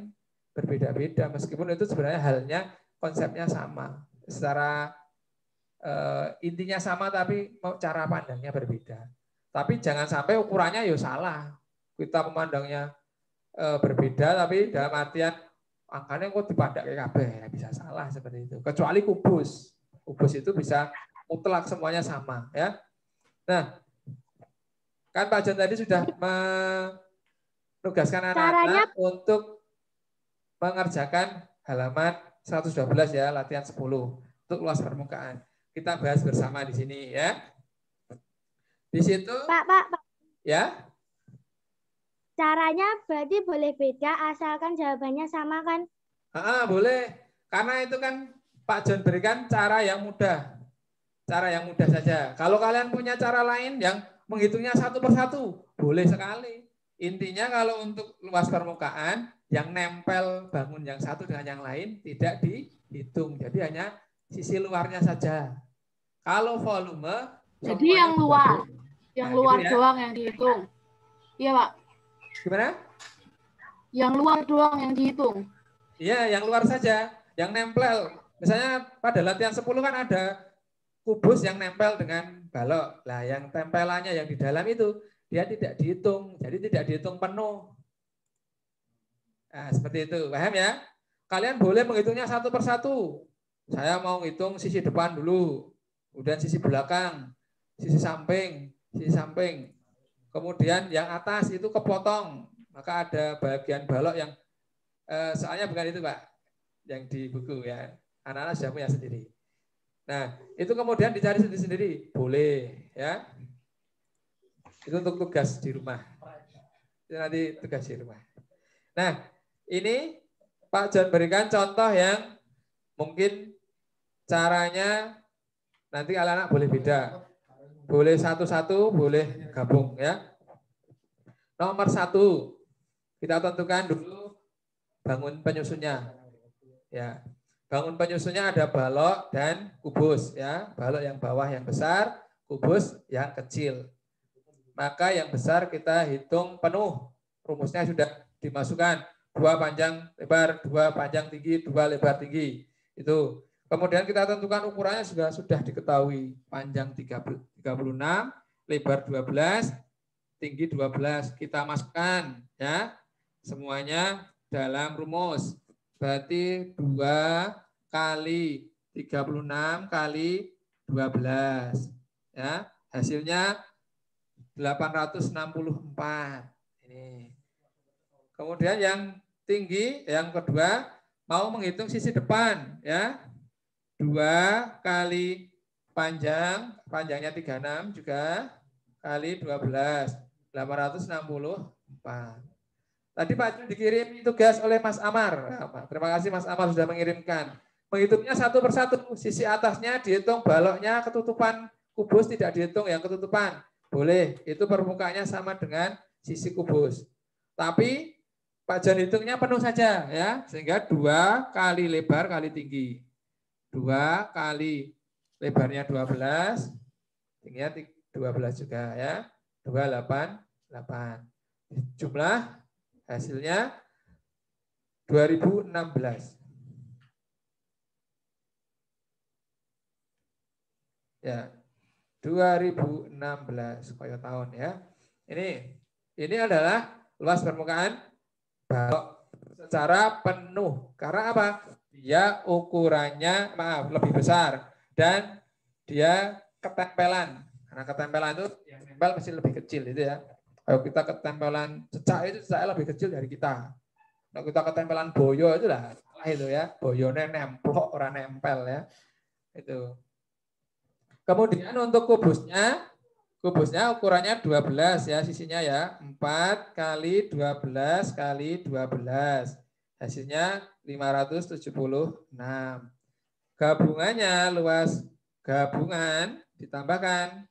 berbeda-beda meskipun itu sebenarnya halnya konsepnya sama. Secara intinya sama tapi cara pandangnya berbeda. Tapi jangan sampai ukurannya ya salah. Kita memandangnya berbeda tapi dalam artian angkanya kok dipandang kayak kabeh, bisa salah seperti itu. Kecuali kubus. Kubus itu bisa mutlak semuanya sama ya. Nah, kan Pak John tadi sudah menugaskan anak-anak untuk mengerjakan halaman 112 ya, latihan 10 untuk luas permukaan. Kita bahas bersama di sini ya. Di situ Pak. Ya. Caranya berarti boleh beda asalkan jawabannya sama kan? Boleh. Karena itu kan Pak John berikan cara yang mudah. Cara yang mudah saja. Kalau kalian punya cara lain yang menghitungnya satu persatu, boleh sekali. Intinya kalau untuk luas permukaan, yang nempel bangun yang satu dengan yang lain tidak dihitung. Jadi hanya sisi luarnya saja. Kalau volume, jadi yang luar, luar gitu ya? Doang yang dihitung. Iya Pak. Gimana? Yang luar doang yang dihitung. Iya, yang luar saja, yang nempel. Misalnya pada latihan 10 kan ada kubus yang nempel dengan balok. Lah, yang tempelannya yang di dalam itu dia tidak dihitung, jadi tidak dihitung penuh. Nah, seperti itu, paham ya? Kalian boleh menghitungnya satu persatu. Saya mau hitung sisi depan dulu, kemudian sisi belakang, sisi samping. Kemudian yang atas itu kepotong, maka ada bagian balok yang soalnya bukan itu Pak, yang di buku ya. Anak-anak sudah punya sendiri. Nah, itu kemudian dicari sendiri-sendiri, boleh ya. Itu untuk tugas di rumah. Itu nanti tugas di rumah. Nah, ini Pak John berikan contoh yang mungkin caranya nanti anak-anak boleh beda. Boleh satu-satu, boleh gabung ya. Nomor 1, kita tentukan dulu bangun penyusunnya. Ya. Bangun penyusunnya ada balok dan kubus ya. Balok yang bawah yang besar, kubus yang kecil. Maka yang besar kita hitung penuh. Rumusnya sudah dimasukkan. 2 panjang lebar, 2 panjang tinggi, 2 lebar tinggi. Itu. Kemudian kita tentukan ukurannya juga sudah diketahui. Panjang 36, lebar 12, tinggi 12. Kita masukkan ya. Semuanya dalam rumus. Berarti 2 kali 36 kali 12. Ya, hasilnya 864. Ini. Kemudian yang tinggi, yang kedua mau menghitung sisi depan ya. 2 kali panjangnya 36 juga kali 12, 864. Tadi Pak Jun dikirim tugas oleh Mas Amar. Terima kasih Mas Amar sudah mengirimkan. Menghitungnya satu persatu, sisi atasnya dihitung, baloknya ketutupan kubus tidak dihitung yang ketutupan. Boleh, itu permukaannya sama dengan sisi kubus. Tapi Pak Jan hitungnya penuh saja ya, sehingga 2 kali lebar kali tinggi. 2 kali lebarnya 12, tingginya 12 juga ya. 288. Jumlah hasilnya 2016. Ya. 2016 koyo tahun ya. Ini adalah luas permukaan balok secara penuh. Karena apa? Dia ukurannya lebih besar dan dia ketempelan. Karena ketempelan itu yang nempel mesti lebih kecil itu ya. Kalau kita ketempelan cecak itu cecaknya lebih kecil dari kita. Kalau kita ketempelan boyo itu lah salah itu ya. Boyone nemplok orang nempel ya. Itu. Kemudian untuk kubusnya ukurannya 12 ya, sisinya ya. 4 kali 12 kali 12. Hasilnya 576. Gabungannya, luas gabungan ditambahkan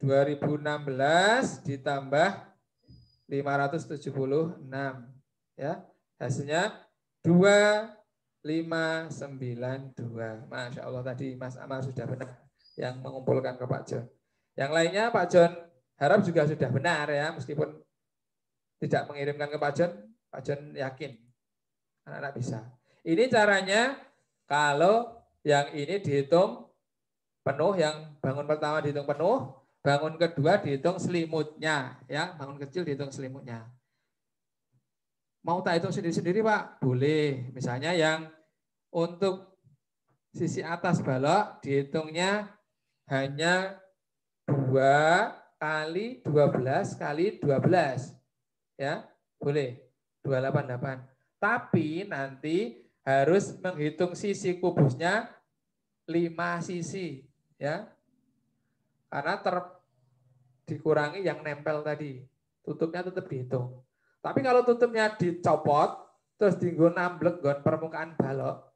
2016 ditambah 576 ya. Hasilnya 2592. Masya Allah, tadi Mas Amar sudah benar yang mengumpulkan ke Pak John. Yang lainnya Pak John harap juga sudah benar ya, meskipun tidak mengirimkan ke Pak John yakin anak-anak bisa. Ini caranya kalau yang ini dihitung penuh, yang bangun pertama dihitung penuh, bangun kedua dihitung selimutnya ya, bangun kecil dihitung selimutnya. Mau tak hitung sendiri-sendiri Pak? Boleh. Misalnya yang untuk sisi atas balok dihitungnya hanya 2 kali 12 kali 12. Ya, boleh. 288. Tapi nanti harus menghitung sisi kubusnya 5 sisi. Ya. Karena dikurangi yang nempel tadi. Tutupnya tetap dihitung. Tapi kalau tutupnya dicopot, terus dienggo namblek nggon permukaan balok,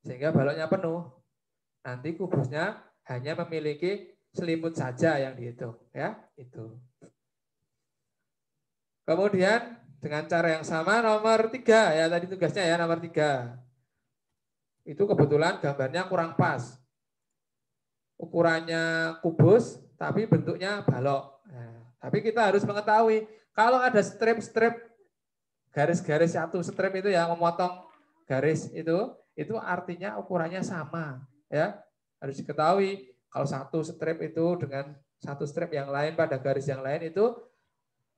sehingga baloknya penuh, nanti kubusnya hanya memiliki selimut saja yang dihitung, ya itu. Kemudian dengan cara yang sama nomor 3 ya, tadi tugasnya ya nomor 3. Itu kebetulan gambarnya kurang pas. Ukurannya kubus, tapi bentuknya balok. Nah, tapi kita harus mengetahui kalau ada strip-strip, garis-garis satu strip itu yang memotong garis itu artinya ukurannya sama, ya. Harus diketahui kalau satu strip itu dengan satu strip yang lain pada garis yang lain itu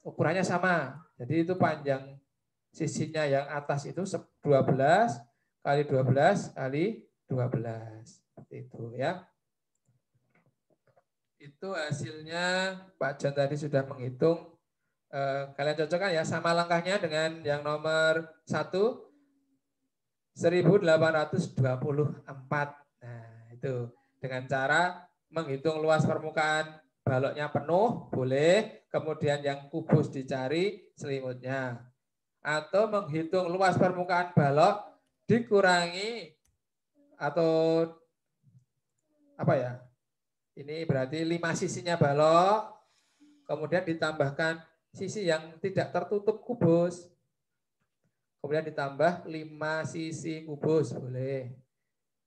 ukurannya sama. Jadi itu panjang sisinya yang atas itu 12 kali 12 kali 12. Seperti itu ya. Itu hasilnya Pak John tadi sudah menghitung. Kalian cocokkan ya sama langkahnya dengan yang nomor 1 1824. Nah, itu dengan cara menghitung luas permukaan baloknya penuh boleh, kemudian yang kubus dicari selimutnya. Atau menghitung luas permukaan balok dikurangi atau apa ya? Ini berarti 5 sisinya balok, kemudian ditambahkan sisi yang tidak tertutup kubus. Kemudian ditambah 5 sisi kubus, boleh.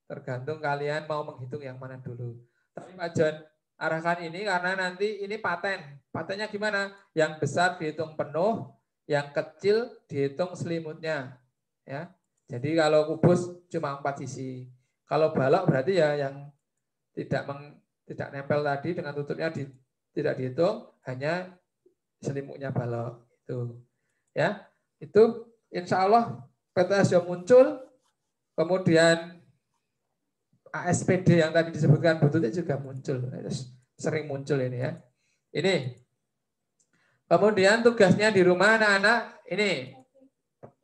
Tergantung kalian mau menghitung yang mana dulu. Tapi Pak John arahkan ini karena nanti ini paten. Patennya gimana? Yang besar dihitung penuh, yang kecil dihitung selimutnya. Ya. Jadi kalau kubus cuma 4 sisi. Kalau balok berarti ya yang tidak nempel tadi dengan tutupnya tidak dihitung, hanya selimutnya balok itu ya. Itu insya Allah PTS sudah muncul, kemudian ASPD yang tadi disebutkan bututnya juga muncul, sering muncul ini ya. Ini kemudian tugasnya di rumah anak-anak ini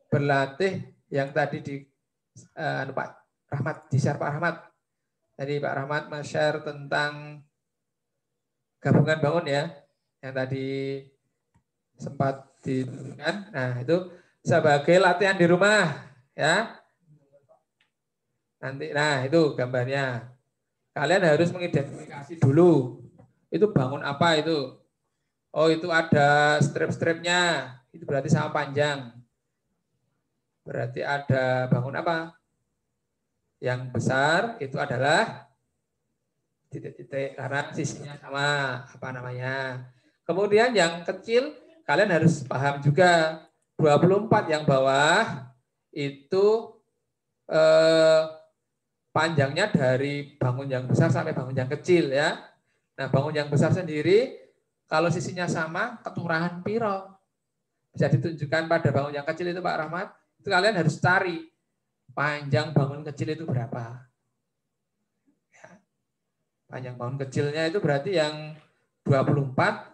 berlatih yang tadi di Pak Rahmat, di-share Pak Rahmat tadi, Pak Rahmat men-share tentang gabungan bangun ya, yang tadi sempat ditunjukkan. Nah, itu sebagai latihan di rumah ya. Nanti nah itu gambarnya. Kalian harus mengidentifikasi dulu. Itu bangun apa itu? Oh, itu ada strip-stripnya. Itu berarti sama panjang. Berarti ada bangun apa? Yang besar itu adalah titik-titik karena sisinya sama, apa namanya. Kemudian yang kecil kalian harus paham juga 24 yang bawah itu panjangnya dari bangun yang besar sampai bangun yang kecil ya. Nah, bangun yang besar sendiri kalau sisinya sama keturahan piro. Bisa ditunjukkan pada bangun yang kecil itu Pak Rahmat. Itu kalian harus cari panjang bangun kecil itu berapa. Ya. Panjang bangun kecilnya itu berarti yang 24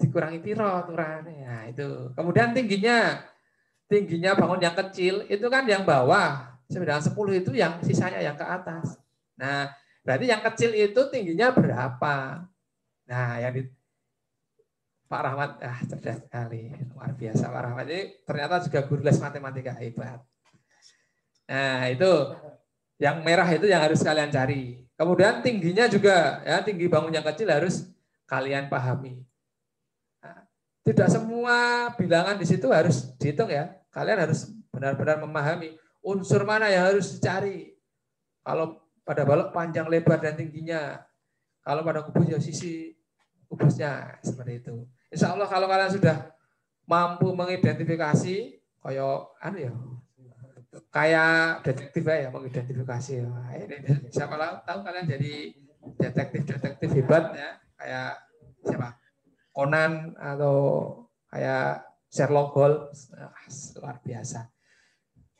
dikurangi piro turahannya. Nah, itu. Kemudian tingginya bangun yang kecil itu kan yang bawah. Sedangkan 10 itu yang sisanya yang ke atas. Nah, Berarti yang kecil itu tingginya berapa? Nah, yang di Pak Rahmat, cerdas sekali, luar biasa Pak Rahmat. Ini ternyata juga guru les matematika, hebat. Nah, itu yang merah itu yang harus kalian cari. Kemudian tingginya juga, ya, tinggi bangun yang kecil harus kalian pahami. Nah, tidak semua bilangan di situ harus dihitung ya. Kalian harus benar-benar memahami unsur mana yang harus dicari. Kalau pada balok panjang, lebar, dan tingginya. Kalau pada kubus ya sisi kubusnya, seperti itu. Insya Allah kalau kalian sudah mampu mengidentifikasi, kayak detektif ya, mengidentifikasi. Nah, ini siapa tahu kalian jadi detektif hebat ya, kayak siapa? Conan atau kayak Sherlock Holmes, luar biasa.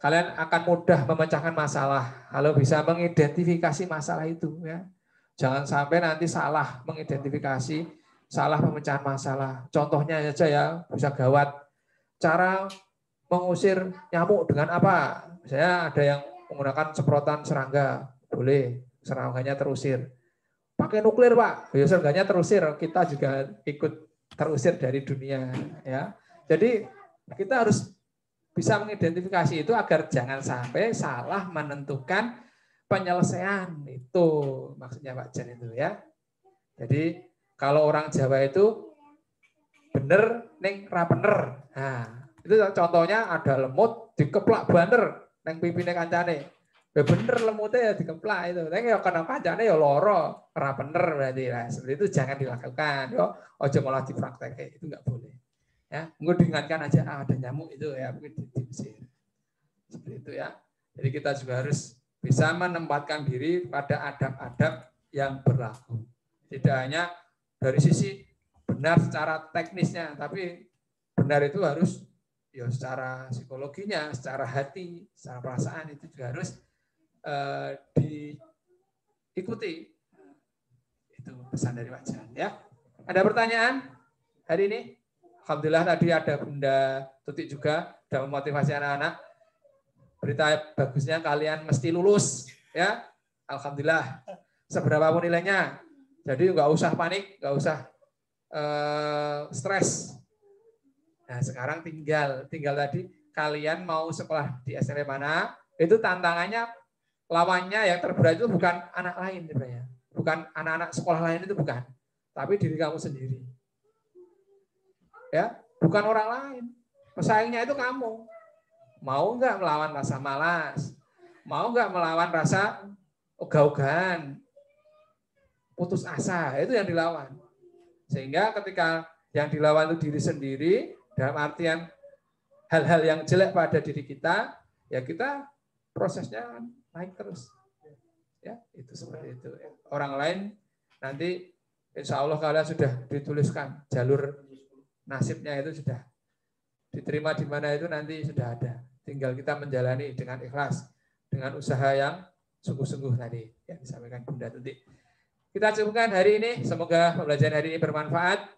Kalian akan mudah memecahkan masalah kalau bisa mengidentifikasi masalah itu ya. Jangan sampai nanti salah mengidentifikasi, salah pemecahan masalah. Contohnya saja ya, bisa gawat. Cara mengusir nyamuk dengan apa? Misalnya ada yang menggunakan semprotan serangga, boleh, serangganya terusir. Pakai nuklir Pak, ya serangganya terusir, kita juga ikut terusir dari dunia ya. Jadi kita harus bisa mengidentifikasi itu agar jangan sampai salah menentukan penyelesaian, itu maksudnya Pak Jan itu ya. Jadi kalau orang Jawa itu bener ning ra bener. Nah, itu contohnya ada lemut dikeplak banter neng pipine kancane. Ya bener lemutnya ya dikeplak itu. Ning ya kena kancane ya loro, ra bener berarti. Nah, seperti itu jangan dilakukan. Yo, aja malah dipraktekke, itu enggak boleh. Ya, engko diingatkan aja ada nyamuk itu ya mungkin diusir. Seperti itu ya. Jadi kita juga harus bisa menempatkan diri pada adab-adab yang berlaku. Tidak hanya dari sisi benar secara teknisnya, tapi benar itu harus ya secara psikologinya, secara hati, secara perasaan itu juga harus diikuti. Itu pesan dari Pak Jan ya. Ada pertanyaan hari ini? Alhamdulillah tadi ada Bunda Tutik juga sudah memotivasi anak-anak. Berita bagusnya kalian mesti lulus ya. Alhamdulillah. Seberapapun nilainya. Jadi nggak usah panik, nggak usah stres. Nah, sekarang tinggal tadi kalian mau sekolah di SMP mana? Itu tantangannya, lawannya yang terberat itu bukan anak lain sebenarnya. Bukan anak-anak sekolah lain itu bukan, tapi diri kamu sendiri. Ya, bukan orang lain. Pesaingnya itu kamu. Mau nggak melawan rasa malas? Mau nggak melawan rasa ogah-ogahan? Putus asa, itu yang dilawan. Sehingga ketika yang dilawan itu diri sendiri, dalam artian hal-hal yang jelek pada diri kita, ya kita prosesnya naik terus. Ya, itu seperti itu. Orang lain nanti insya Allah kalian sudah dituliskan jalur nasibnya itu sudah diterima di mana itu nanti sudah ada. Tinggal kita menjalani dengan ikhlas, dengan usaha yang sungguh-sungguh tadi yang disampaikan Bunda Tutik. Kita cukupkan hari ini, semoga pembelajaran hari ini bermanfaat.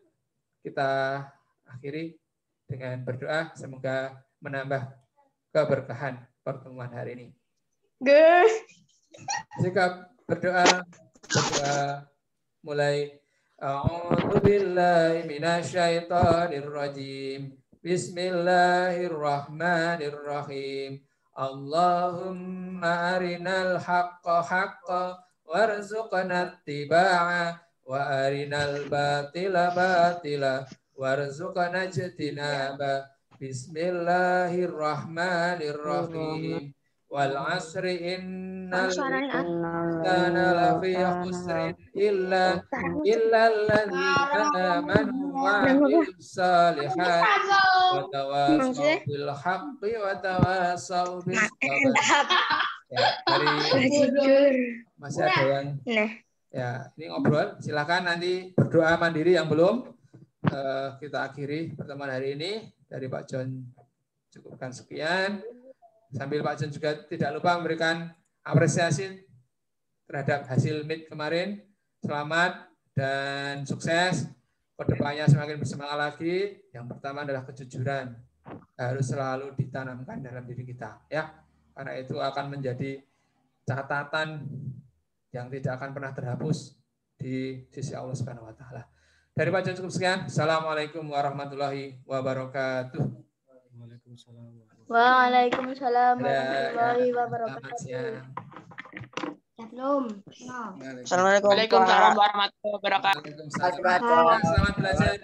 Kita akhiri dengan berdoa, semoga menambah keberkahan pertemuan hari ini. Jika berdoa mulai. A'udzu billahi minasyaitonir rajim. Bismillahirrahmanirrahim. Allahumma arinal haqqa haqqa warzuqna ittiba'a wa arinal batila batila warzuqna ijtinaba. Bismillahirrahmanirrahim. Wal asri innal insana lafi khusrin illa alladzina amanu wa amilus solihat wa tawasaw bil haqqi wa tawasaw bis sabr. Ya, dari masih ada yang ya ini ngobrol, silakan nanti berdoa mandiri yang belum kita akhiri pertemuan hari ini. Dari Pak John cukupkan sekian. Sambil Pak John juga tidak lupa memberikan apresiasi terhadap hasil MIT kemarin. Selamat dan sukses. Kedepannya semakin bersemangat lagi. Yang pertama adalah kejujuran. Harus selalu ditanamkan dalam diri kita. Ya, karena itu akan menjadi catatan yang tidak akan pernah terhapus di sisi Allah Subhanahu wa taala. Dari Pak Jan cukup sekian. Assalamualaikum warahmatullahi wabarakatuh. Waalaikumsalam warahmatullahi wabarakatuh. Belum. Assalamualaikum. Waalaikumsalam warahmatullahi wabarakatuh. Selamat belajar.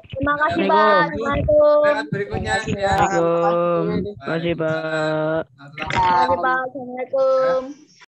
Terima kasih Pak. Berkat berikutnya ya. Assalamualaikum. Terima kasih Pak. Terima kasih Pak. Assalamualaikum.